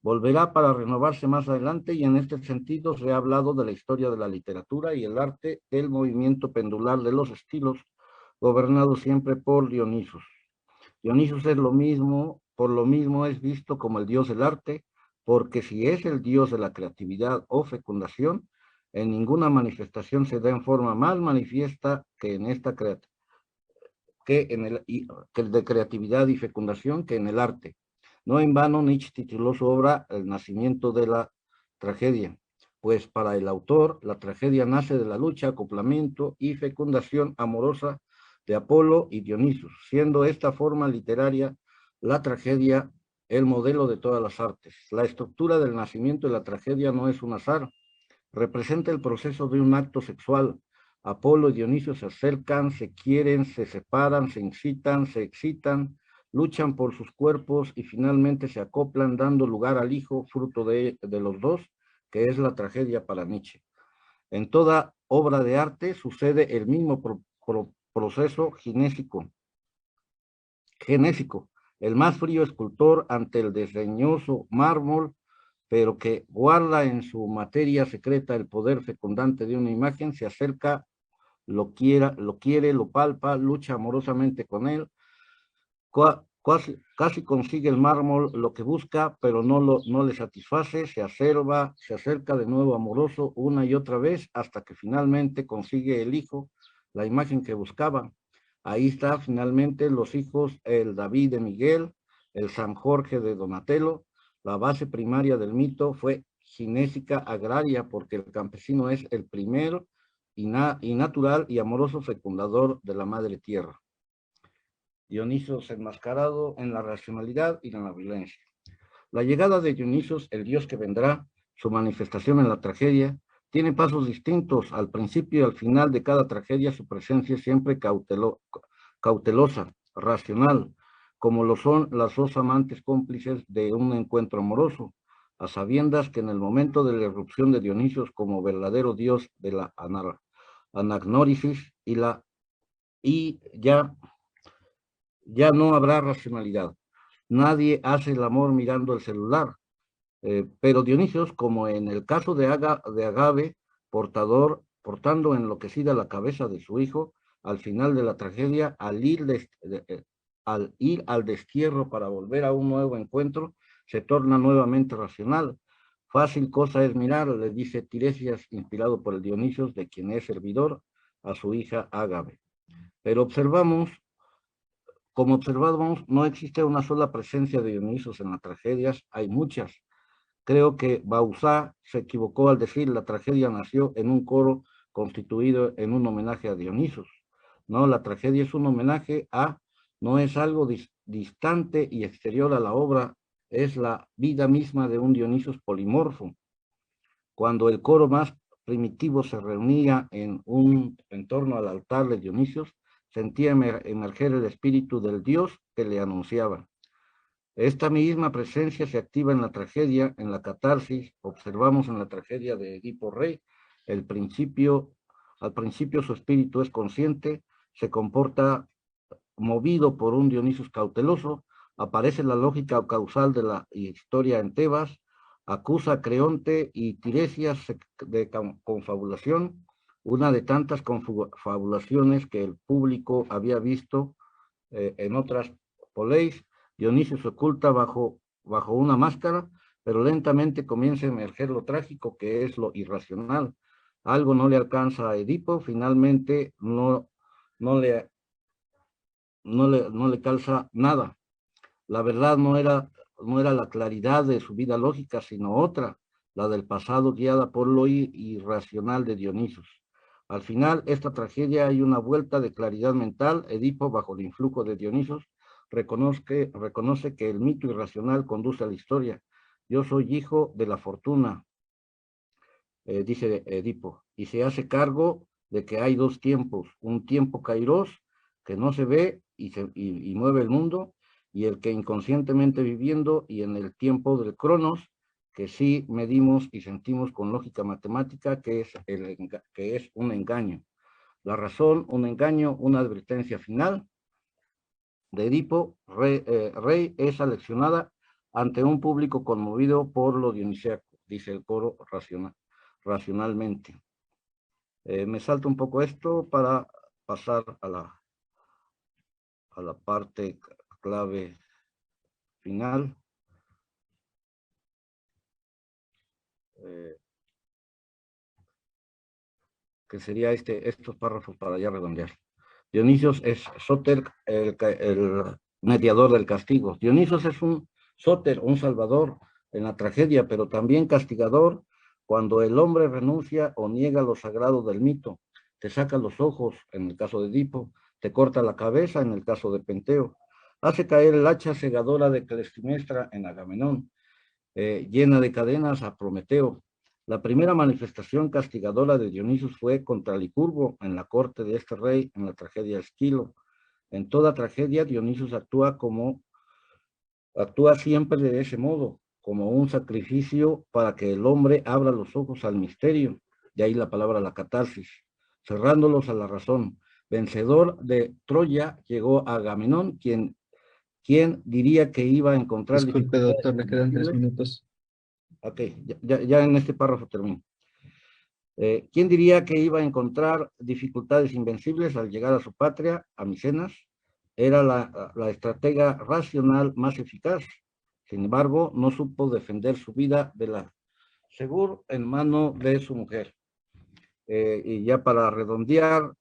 Volverá para renovarse más adelante, y en este sentido se ha hablado de la historia de la literatura y el arte del movimiento pendular de los estilos, gobernado siempre por Dionisos. Dionisos es lo mismo, por lo mismo es visto como el dios del arte, porque si es el dios de la creatividad o fecundación, en ninguna manifestación se da en forma más manifiesta que en esta que el de creatividad y fecundación, que en el arte. No en vano Nietzsche tituló su obra El nacimiento de la tragedia, pues para el autor la tragedia nace de la lucha, acoplamiento y fecundación amorosa de Apolo y Dionisos, siendo esta forma literaria la tragedia el modelo de todas las artes. La estructura del nacimiento de la tragedia no es un azar, representa el proceso de un acto sexual. Apolo y Dionisio se acercan, se quieren, se separan, se incitan, se excitan, luchan por sus cuerpos y finalmente se acoplan, dando lugar al hijo, fruto de los dos, que es la tragedia para Nietzsche. En toda obra de arte sucede el mismo proceso genésico. El más frío escultor ante el desdeñoso mármol, pero que guarda en su materia secreta el poder fecundante de una imagen, se acerca, lo quiere, lo palpa, lucha amorosamente con él, casi consigue el mármol lo que busca, pero no le satisface, se acerca de nuevo amoroso una y otra vez, hasta que finalmente consigue el hijo, la imagen que buscaba. Ahí está finalmente los hijos, el David de Miguel, el San Jorge de Donatello. La base primaria del mito fue ginésica agraria, porque el campesino es el primero y natural y amoroso fecundador de la madre tierra. Dionisos enmascarado en la racionalidad y en la violencia. La llegada de Dionisos, el dios que vendrá, su manifestación en la tragedia, tiene pasos distintos. Al principio y al final de cada tragedia, su presencia es siempre cautelosa, racional, como lo son las dos amantes cómplices de un encuentro amoroso, a sabiendas que en el momento de la irrupción de Dionisos como verdadero dios de la anagnórisis y ya no habrá racionalidad. Nadie hace el amor mirando el celular, pero Dionisos, como en el caso de Agave, portando enloquecida la cabeza de su hijo, al final de la tragedia, al ir al destierro para volver a un nuevo encuentro, se torna nuevamente racional. Fácil cosa es mirar, le dice Tiresias, inspirado por el Dionisos, de quien es servidor, a su hija Agave. Pero como observamos, no existe una sola presencia de Dionisos en las tragedias, hay muchas. Creo que Bauzá se equivocó al decir la tragedia nació en un coro constituido en un homenaje a Dionisos. No, la tragedia es un homenaje no es algo distante y exterior a la obra, es la vida misma de un Dionisos polimorfo. Cuando el coro más primitivo se reunía en torno al altar de Dionisos, sentía emerger el espíritu del dios que le anunciaba. Esta misma presencia se activa en la tragedia, en la catarsis. Observamos en la tragedia de Edipo Rey, al principio su espíritu es consciente, se comporta movido por un Dionisos cauteloso, aparece la lógica causal de la historia en Tebas, acusa a Creonte y Tiresias de confabulación, una de tantas confabulaciones que el público había visto en otras poleis. Dionisio se oculta bajo una máscara, pero lentamente comienza a emerger lo trágico, que es lo irracional. Algo no le alcanza a Edipo, finalmente no le calza nada. La verdad no era la claridad de su vida lógica, sino otra, la del pasado guiada por lo irracional de Dionisos. Al final, esta tragedia hay una vuelta de claridad mental. Edipo, bajo el influjo de Dionisos, reconoce que el mito irracional conduce a la historia. Yo soy hijo de la fortuna. dice Edipo, y se hace cargo de que hay dos tiempos, un tiempo kairos que no se ve y mueve el mundo, y el que inconscientemente viviendo, y en el tiempo del cronos, que sí medimos y sentimos con lógica matemática, que es un engaño. La razón, un engaño, una advertencia final de Edipo, rey es aleccionada ante un público conmovido por lo dionisíaco, dice el coro racionalmente. Me salto un poco esto para pasar a la parte clave final. Que sería estos párrafos para ya redondear. Dionisios es Soter, el mediador del castigo. Dionisios es un Soter, un salvador en la tragedia, pero también castigador cuando el hombre renuncia o niega lo sagrado del mito. Te saca los ojos, en el caso de Edipo, te corta la cabeza, en el caso de Penteo. Hace caer el hacha segadora de Clistemnestra en Agamenón, llena de cadenas a Prometeo. La primera manifestación castigadora de Dionisios fue contra Licurgo en la corte de este rey en la tragedia Esquilo. En toda tragedia Dionisios actúa siempre de ese modo, como un sacrificio para que el hombre abra los ojos al misterio, de ahí la palabra la catarsis, cerrándolos a la razón. Vencedor de Troya llegó a Agamenón, ¿Quién diría que iba a encontrar Disculpe, doctor, le quedan 3 minutos. Ok, ya en este párrafo termino. ¿Quién diría que iba a encontrar dificultades invencibles al llegar a su patria, a Micenas? Era la estratega racional más eficaz. Sin embargo, no supo defender su vida de la seguro en mano de su mujer. Y ya para redondear,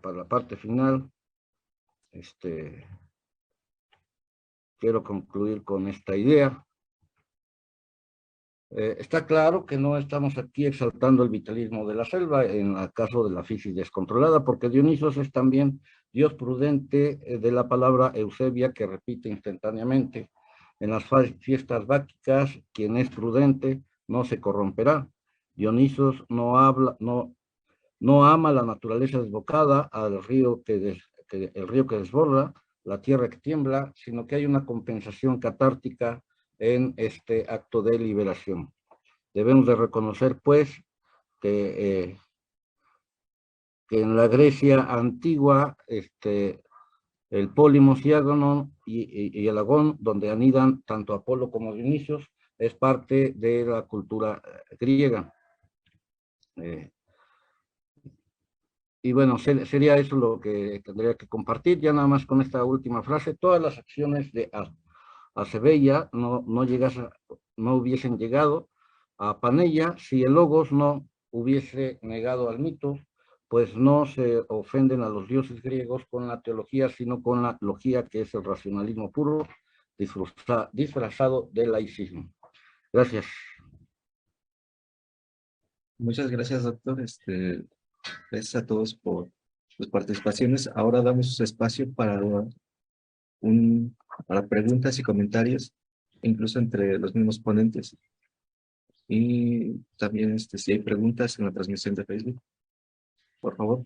para la parte final, quiero concluir con esta idea. Está claro que no estamos aquí exaltando el vitalismo de la selva en el caso de la fisis descontrolada, porque Dionisos es también Dios prudente de la palabra Eusebia, que repite instantáneamente. En las fiestas báquicas, quien es prudente no se corromperá. Dionisos no ama la naturaleza desbocada, el río que desborda, la tierra que tiembla, sino que hay una compensación catártica en este acto de liberación. Debemos de reconocer, pues, que en la Grecia antigua, el Pólimos y Agón y el Agón, donde anidan tanto Apolo como Dionisios, es parte de la cultura griega. Y bueno, sería eso lo que tendría que compartir, ya nada más con esta última frase. Todas las acciones de Acebella no hubiesen llegado a Panella si el Logos no hubiese negado al mito, pues no se ofenden a los dioses griegos con la teología, sino con la logía, que es el racionalismo puro, disfrazado de laicismo. Gracias. Muchas gracias, doctor. Gracias a todos por sus participaciones. Ahora damos espacio para preguntas y comentarios, incluso entre los mismos ponentes. Y también si hay preguntas en la transmisión de Facebook, por favor.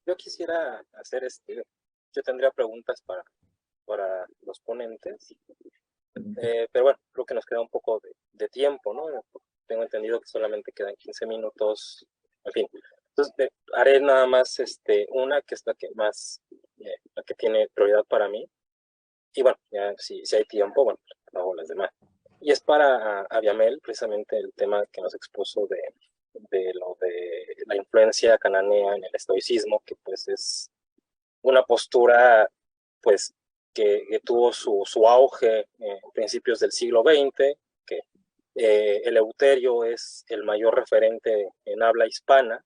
Yo quisiera hacer yo tendría preguntas para los ponentes, pero bueno, creo que nos queda un poco de tiempo, ¿no? Tengo entendido que solamente quedan 15 minutos, en fin. Entonces, haré nada más una que es la que más, la que tiene prioridad para mí. Y bueno, ya si hay tiempo, bueno, hago las demás. Y es para Abiamel, precisamente el tema que nos expuso de lo de la influencia cananea en el estoicismo, que pues es una postura pues que tuvo su auge en principios del siglo XX, que Eleuterio es el mayor referente en habla hispana,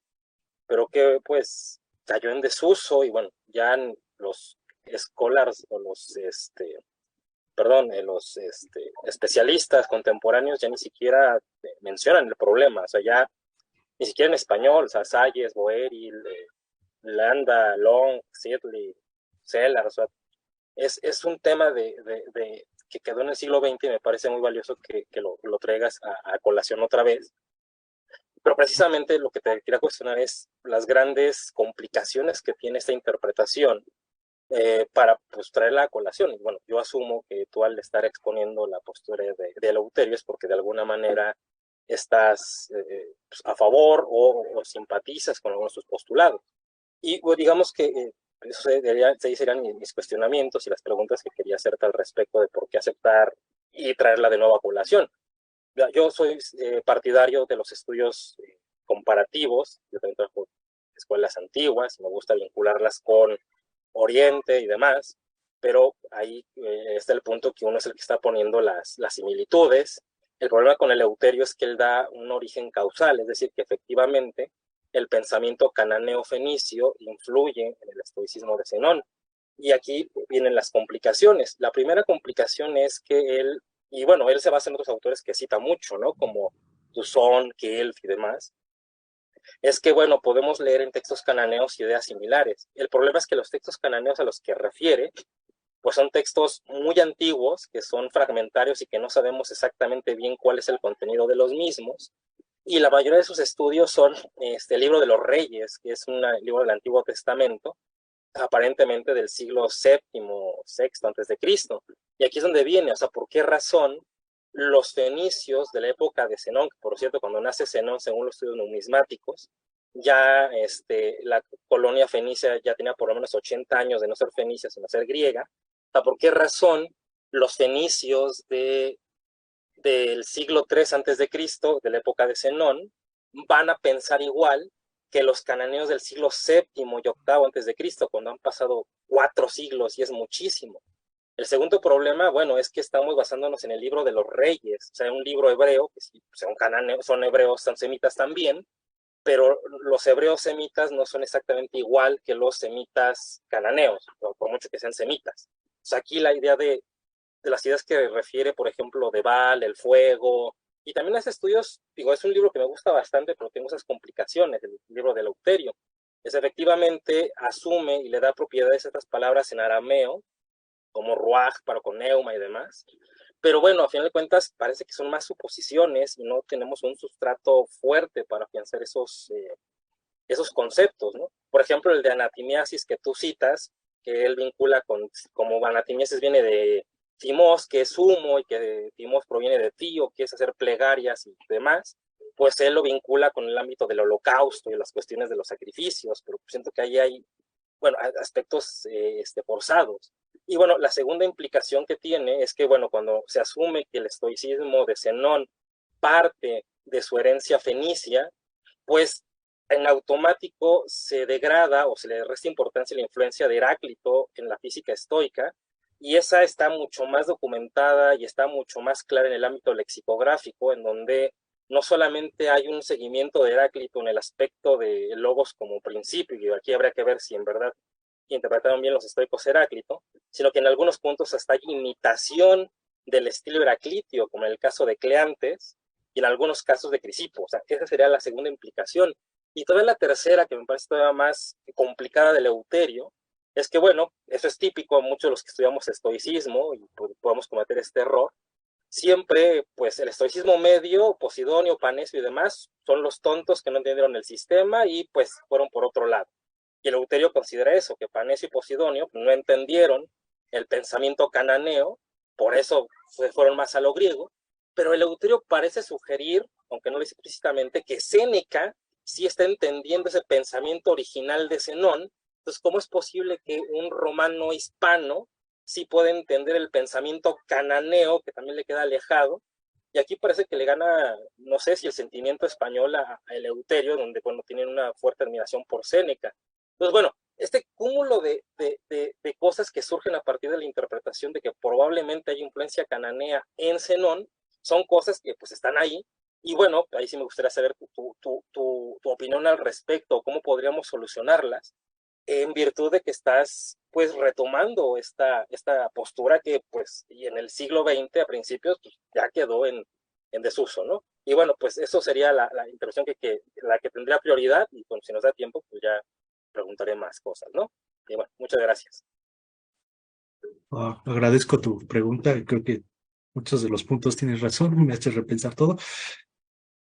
pero que pues cayó en desuso y bueno, ya los scholars o los especialistas contemporáneos ya ni siquiera mencionan el problema, o sea, ya ni siquiera en español, o sea, Salles, Boeri, Landa, Long, Sidley, Sellars, o sea, es un tema que quedó en el siglo XX y me parece muy valioso que lo traigas a colación otra vez. Pero precisamente lo que te quería cuestionar es las grandes complicaciones que tiene esta interpretación para pues, traerla a colación. Y bueno, yo asumo que tú al estar exponiendo la postura de Eleuterio es porque de alguna manera estás pues, a favor o simpatizas con algunos de sus postulados. Y pues, digamos que eso serían mis cuestionamientos y las preguntas que quería hacerte al respecto de por qué aceptar y traerla de nuevo a colación. Yo soy partidario de los estudios comparativos, yo también trabajo en escuelas antiguas, me gusta vincularlas con Oriente y demás, pero ahí está el punto que uno es el que está poniendo las similitudes. El problema con Eleuterio es que él da un origen causal, es decir, que efectivamente el pensamiento cananeo-fenicio influye en el estoicismo de Zenón. Y aquí vienen las complicaciones. La primera complicación es que él, y bueno, él se basa en otros autores que cita mucho, ¿no? Como Dusson, Kelf y demás, es que, bueno, podemos leer en textos cananeos ideas similares. El problema es que los textos cananeos a los que refiere, pues son textos muy antiguos, que son fragmentarios y que no sabemos exactamente bien cuál es el contenido de los mismos. Y la mayoría de sus estudios son el libro de los Reyes, que es un libro del Antiguo Testamento, aparentemente del siglo VII, VI antes de Cristo. Y aquí es donde viene, o sea, ¿por qué razón los fenicios de la época de Zenón, que por cierto, cuando nace Zenón, según los estudios numismáticos, ya la colonia fenicia ya tenía por lo menos 80 años de no ser fenicia, sino ser griega? O sea, ¿por qué razón los fenicios del siglo III antes de Cristo, de la época de Zenón, van a pensar igual que los cananeos del siglo VII y VIII antes de Cristo, cuando han pasado 4 siglos y es muchísimo? El segundo problema, bueno, es que estamos basándonos en el libro de los Reyes, o sea, un libro hebreo, que sí, son cananeos, son hebreos, son semitas también, pero los hebreos semitas no son exactamente igual que los semitas cananeos, por mucho que sean semitas. O sea, aquí la idea de las ideas que refiere, por ejemplo, de Baal, el fuego, y también hace estudios, digo, es un libro que me gusta bastante, pero tengo esas complicaciones, el libro de Eleuterio. Es efectivamente asume y le da propiedades a estas palabras en arameo, como ruaj, paroconeuma y demás. Pero bueno, a final de cuentas parece que son más suposiciones y no tenemos un sustrato fuerte para afianzar esos conceptos, ¿no? Por ejemplo, el de anatimiasis que tú citas, que él vincula como anatimiasis viene de timos, que es humo, y que timos proviene de tío, que es hacer plegarias y demás, pues él lo vincula con el ámbito del holocausto y las cuestiones de los sacrificios, pero siento que ahí hay, bueno, aspectos forzados. Y bueno, la segunda implicación que tiene es que, bueno, cuando se asume que el estoicismo de Zenón parte de su herencia fenicia, pues en automático se degrada o se le resta importancia a la influencia de Heráclito en la física estoica, y esa está mucho más documentada y está mucho más clara en el ámbito lexicográfico, en donde no solamente hay un seguimiento de Heráclito en el aspecto de logos como principio, y aquí habría que ver si en verdad interpretaron bien los estoicos Heráclito, sino que en algunos puntos hasta hay imitación del estilo heraclitio, como en el caso de Cleantes, y en algunos casos de Crisipo. O sea, esa sería la segunda implicación. Y todavía la tercera, que me parece todavía más complicada, de Eleuterio, es que, bueno, eso es típico a muchos de los que estudiamos estoicismo, y podemos cometer este error. Siempre, pues, el estoicismo medio, Posidonio, Panecio y demás, son los tontos que no entendieron el sistema y, pues, fueron por otro lado. Y Eleuterio considera eso, que Panecio y Posidonio no entendieron el pensamiento cananeo, por eso fueron más a lo griego, pero Eleuterio parece sugerir, aunque no lo dice explícitamente, que Séneca sí está entendiendo ese pensamiento original de Zenón. Entonces, ¿cómo es posible que un romano hispano sí puede entender el pensamiento cananeo, que también le queda alejado? Y aquí parece que le gana, no sé si el sentimiento español a Eleuterio, donde, bueno, tienen una fuerte admiración por Séneca. Entonces, bueno, este cúmulo de cosas que surgen a partir de la interpretación de que probablemente hay influencia cananea en Zenón, son cosas que pues están ahí. Y bueno, ahí sí me gustaría saber tu opinión al respecto, cómo podríamos solucionarlas, en virtud de que estás pues retomando esta postura que pues y en el siglo XX a principios pues, ya quedó en desuso, ¿no? Y bueno, pues eso sería la intervención la que tendría prioridad, y bueno, si nos da tiempo, pues ya preguntaré más cosas, ¿no? Y bueno, muchas gracias. Agradezco tu pregunta. Creo que muchos de los puntos tienes razón, me hace repensar todo.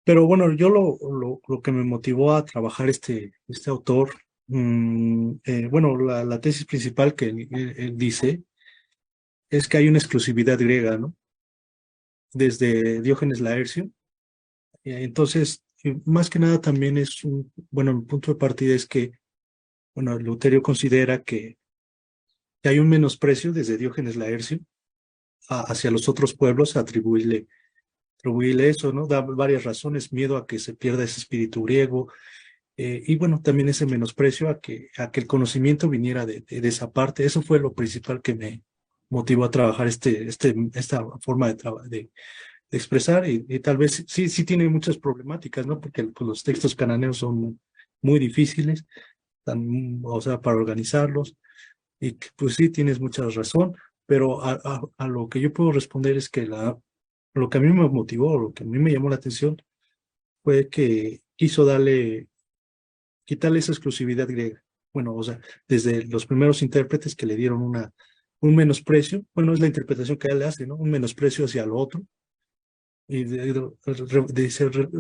Pero bueno, yo lo que me motivó a trabajar este autor, bueno, la tesis principal que él dice es que hay una exclusividad griega, ¿no? Desde Diógenes Laercio. Entonces, más que nada también es bueno, el punto de partida es que, bueno, Luterio considera que hay un menosprecio desde Diógenes Laercio hacia los otros pueblos, atribuirle eso, ¿no? Da varias razones: miedo a que se pierda ese espíritu griego, y bueno, también ese menosprecio a que el conocimiento viniera de esa parte. Eso fue lo principal que me motivó a trabajar esta forma de expresar, y tal vez sí tiene muchas problemáticas, ¿no? Porque pues, los textos cananeos son muy difíciles, o sea, para organizarlos, y pues sí, tienes mucha razón, pero a lo que yo puedo responder es que lo que a mí me motivó, lo que a mí me llamó la atención, fue que quiso quitarle esa exclusividad griega. Bueno, o sea, desde los primeros intérpretes que le dieron un menosprecio, bueno, es la interpretación que él le hace, ¿no? Un menosprecio hacia lo otro, y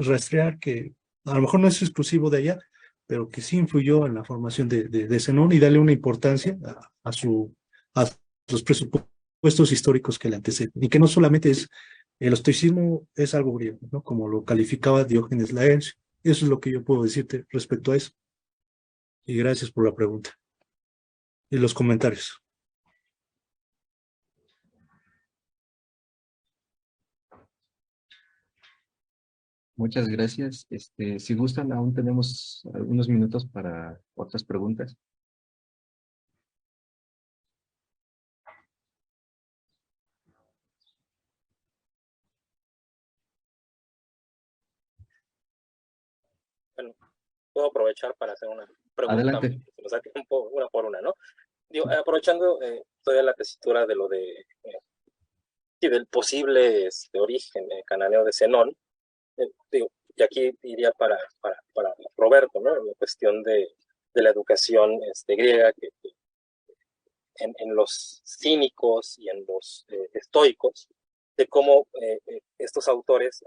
rastrear que a lo mejor no es exclusivo de allá, pero que sí influyó en la formación de Zenón, y darle una importancia a sus presupuestos históricos que le anteceden, y que no solamente es el estoicismo, es algo griego, ¿no? Como lo calificaba Diógenes Laercio. Eso es lo que yo puedo decirte respecto a eso. Y gracias por la pregunta y los comentarios. Muchas gracias. Si gustan, aún tenemos algunos minutos para otras preguntas. Bueno, puedo aprovechar para hacer una pregunta, Adelante. si nos da tiempo, una por una, ¿no? Digo, aprovechando todavía la tesitura de lo de y del posible origen cananeo de Zenón, digo, y aquí iría para Roberto, ¿no? La cuestión de la educación griega, que en los cínicos y en los estoicos, de cómo estos autores,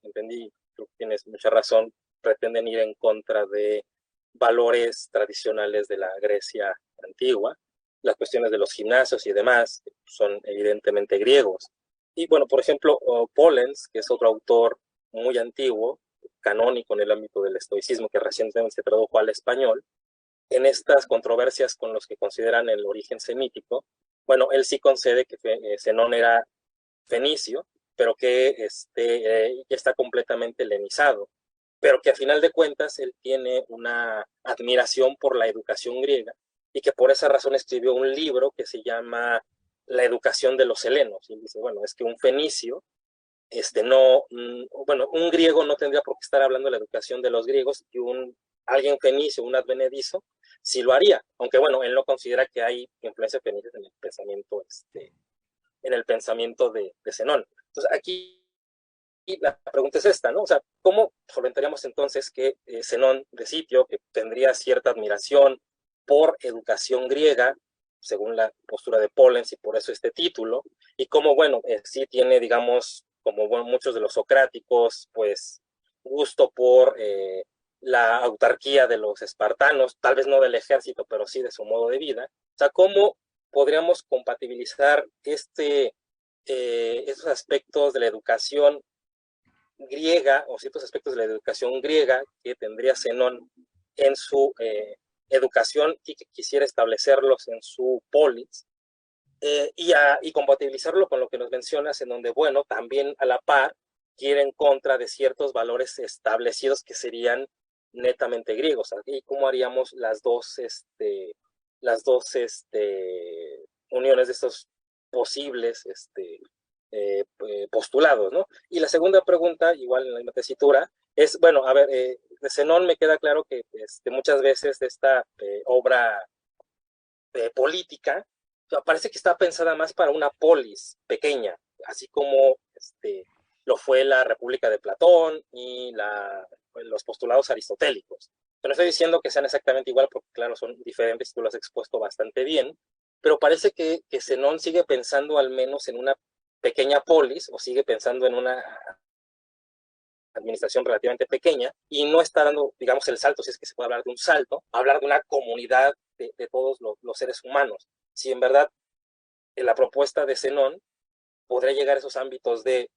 entendí, tú tienes mucha razón, pretenden ir en contra de valores tradicionales de la Grecia antigua. Las cuestiones de los gimnasios y demás son evidentemente griegos. Y bueno, por ejemplo, Pollens, que es otro autor muy antiguo, canónico en el ámbito del estoicismo, que recientemente se tradujo al español, en estas controversias con los que consideran el origen semítico, bueno, él sí concede que Zenón era fenicio, pero que está completamente helenizado, pero que a final de cuentas él tiene una admiración por la educación griega, y que por esa razón escribió un libro que se llama La educación de los helenos. Y dice, bueno, es que un fenicio, bueno, un griego no tendría por qué estar hablando de la educación de los griegos, y alguien fenicio, un advenedizo, sí lo haría, aunque bueno, él no considera que hay influencia fenicia en el pensamiento de Zenón. Entonces aquí la pregunta es esta, ¿no? O sea, ¿cómo solventaríamos entonces que Zenón de Sitio, que tendría cierta admiración por educación griega, según la postura de Pollens, y por eso este título, y cómo, bueno, sí tiene, digamos, como bueno, muchos de los socráticos, pues, gusto por la autarquía de los espartanos, tal vez no del ejército, pero sí de su modo de vida? O sea, ¿cómo podríamos compatibilizar esos aspectos de la educación griega, o ciertos aspectos de la educación griega que tendría Zenón en su educación, y que quisiera establecerlos en su polis, y compatibilizarlo con lo que nos mencionas, en donde, bueno, también a la par quiere en contra de ciertos valores establecidos que serían netamente griegos? ¿Y cómo haríamos las dos uniones de estos posibles postulados, ¿no? Y la segunda pregunta, igual en la misma tesitura, es, bueno, a ver, de Zenón me queda claro que muchas veces esta obra política parece que está pensada más para una polis pequeña, así como lo fue la República de Platón y los postulados aristotélicos. No estoy diciendo que sean exactamente igual, porque claro, son diferentes y tú lo has expuesto bastante bien, pero parece que Zenón sigue pensando al menos en una pequeña polis, o sigue pensando en una administración relativamente pequeña, y no está dando, digamos, el salto, si es que se puede hablar de un salto, hablar de una comunidad de todos los seres humanos. Si en verdad la propuesta de Zenón podría llegar a esos ámbitos de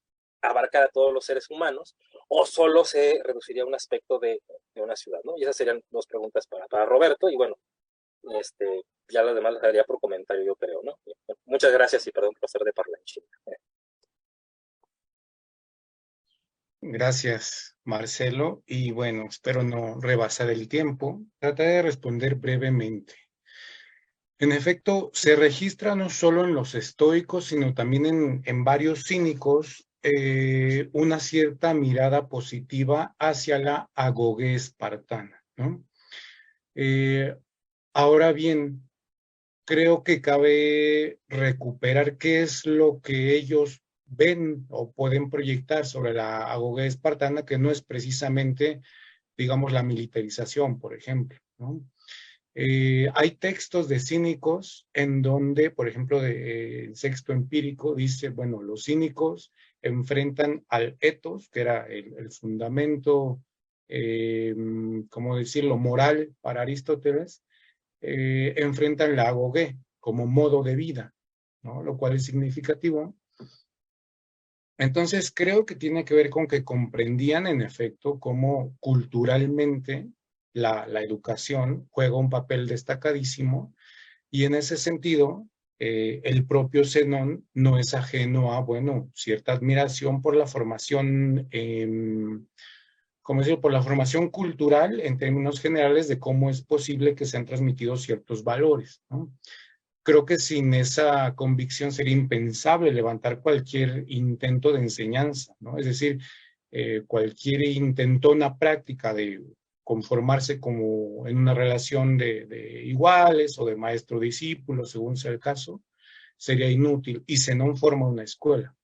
abarcar a todos los seres humanos, o solo se reduciría a un aspecto de una ciudad, ¿no? Y esas serían dos preguntas para Roberto, y bueno, ya las demás las daría por comentario, yo creo, ¿no? Muchas gracias y perdón por hacer de parlanchín. Gracias, Marcelo. Y bueno, espero no rebasar el tiempo. Trataré de responder brevemente. En efecto, se registra no solo en los estoicos, sino también en varios cínicos una cierta mirada positiva hacia la agoge espartana, ¿no? Ahora bien, creo que cabe recuperar qué es lo que ellos ven o pueden proyectar sobre la agoge espartana, que no es precisamente, digamos, la militarización, por ejemplo, ¿no? Hay textos de cínicos en donde, por ejemplo, el Sexto Empírico dice, bueno, los cínicos enfrentan al ethos, que era el fundamento, ¿cómo decirlo?, moral para Aristóteles, enfrentan la agoge como modo de vida, ¿no? Lo cual es significativo. Entonces, creo que tiene que ver con que comprendían, en efecto, cómo culturalmente la educación juega un papel destacadísimo, y en ese sentido, el propio Zenón no es ajeno a, bueno, cierta admiración por la formación, ¿cómo decirlo?, por la formación cultural en términos generales de cómo es posible que se han transmitido ciertos valores, ¿no? Creo que sin esa convicción sería impensable levantar cualquier intento de enseñanza, ¿no? Es decir, cualquier intentona práctica de conformarse como en una relación de iguales o de maestro-discípulo, según sea el caso, sería inútil, y Zenón forma una escuela.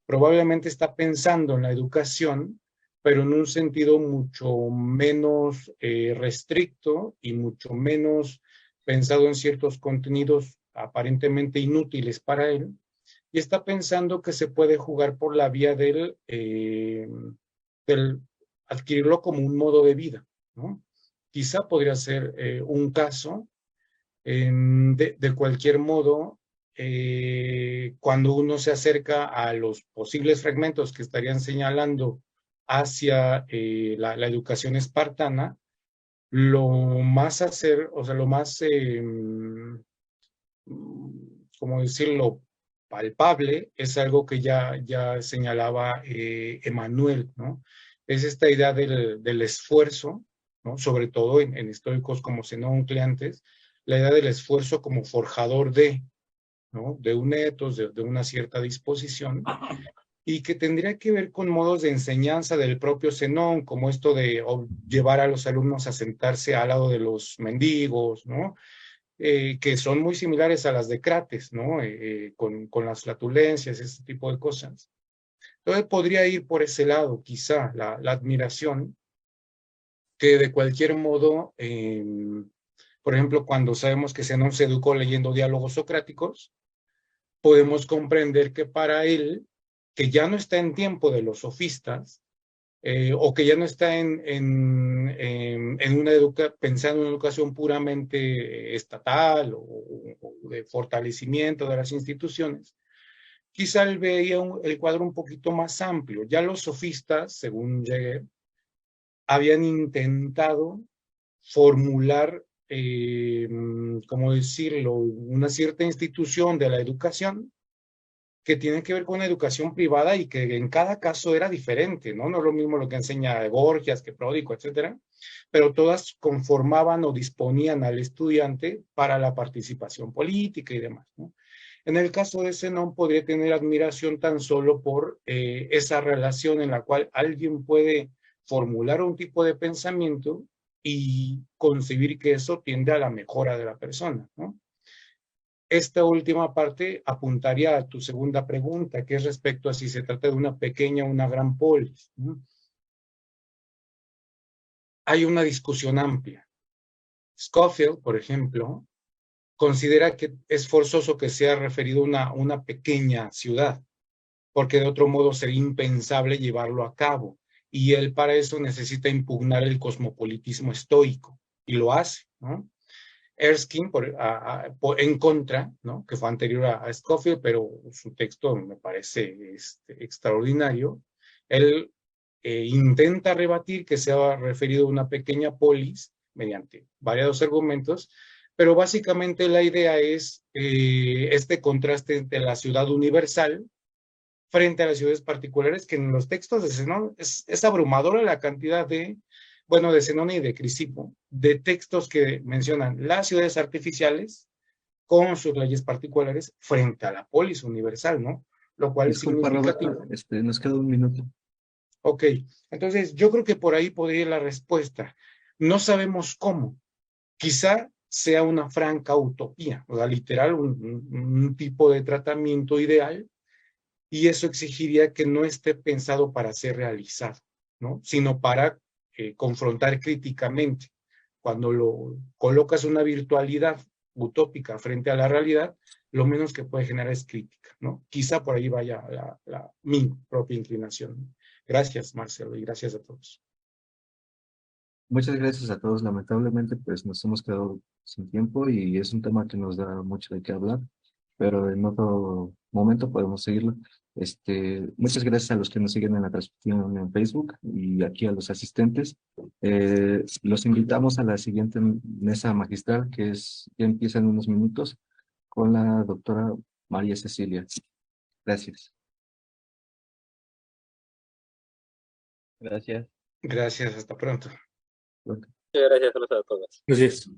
Probablemente está pensando en la educación, pero en un sentido mucho menos restricto y mucho menos pensado en ciertos contenidos aparentemente inútiles para él, y está pensando que se puede jugar por la vía del adquirirlo como un modo de vida, ¿no? Quizá podría ser un caso. De cualquier modo, cuando uno se acerca a los posibles fragmentos que estarían señalando hacia la educación espartana, lo más lo más, ¿cómo decirlo?, palpable, es algo que ya señalaba Emmanuel, ¿no? Es esta idea del esfuerzo, ¿no? Sobre todo en estoicos como Zenón, Cleantes, la idea del esfuerzo como forjador ¿no?, de un ethos, de una cierta disposición, y que tendría que ver con modos de enseñanza del propio Zenón, como esto de llevar a los alumnos a sentarse al lado de los mendigos, ¿no? Que son muy similares a las de Crates, ¿no? Con las flatulencias, ese tipo de cosas. Entonces podría ir por ese lado, quizá, la admiración, que de cualquier modo, por ejemplo, cuando sabemos que Zenón se educó leyendo diálogos socráticos, podemos comprender que para él, que ya no está en tiempo de los sofistas, o que ya no está pensando en una educación puramente estatal o de fortalecimiento de las instituciones, quizá él veía el cuadro un poquito más amplio. Ya los sofistas, según Jäger, habían intentado formular, ¿cómo decirlo?, una cierta institución de la educación que tiene que ver con la educación privada y que en cada caso era diferente, ¿no? No es lo mismo lo que enseña Gorgias que Pródico, etcétera, pero todas conformaban o disponían al estudiante para la participación política y demás, ¿no? En el caso de Zenón podría tener admiración tan solo por esa relación en la cual alguien puede formular un tipo de pensamiento y concebir que eso tiende a la mejora de la persona, ¿no? esta última parte apuntaría a tu segunda pregunta, que es respecto a si se trata de una pequeña o una gran polis, ¿no? Hay una discusión amplia. Scofield, por ejemplo, considera que es forzoso que sea referido a una pequeña ciudad, porque de otro modo sería impensable llevarlo a cabo. Y él para eso necesita impugnar el cosmopolitismo estoico, y lo hace, ¿no? Erskine, en contra, ¿no? Que fue anterior a Scofield, pero su texto me parece extraordinario. Él intenta rebatir que se ha referido a una pequeña polis mediante variados argumentos, pero básicamente la idea es este contraste entre la ciudad universal frente a las ciudades particulares, que en los textos de Zenón es abrumadora la cantidad de Zenón y de Crisipo, de textos que mencionan las ciudades artificiales con sus leyes particulares frente a la polis universal, ¿no? Lo cual es Disculpa, significativo. Roberto, nos queda un minuto. Ok, entonces yo creo que por ahí podría ir la respuesta. No sabemos cómo. Quizá sea una franca utopía, o sea, literal, un tipo de tratamiento ideal, y eso exigiría que no esté pensado para ser realizado, ¿no? Sino para confrontar críticamente. Cuando lo colocas una virtualidad utópica frente a la realidad, lo menos que puede generar es crítica, ¿no? Quizá por ahí vaya mi propia inclinación. Gracias, Marcelo, y gracias a todos. Muchas gracias a todos. Lamentablemente, pues nos hemos quedado sin tiempo y es un tema que nos da mucho de qué hablar, pero en otro momento podemos seguirlo. Muchas gracias a los que nos siguen en la transmisión en Facebook y aquí a los asistentes. Los invitamos a la siguiente mesa magistral, ya empieza en unos minutos, con la doctora María Cecilia. Gracias. Gracias. Gracias, hasta pronto. Bueno. Muchas gracias a todos. Gracias.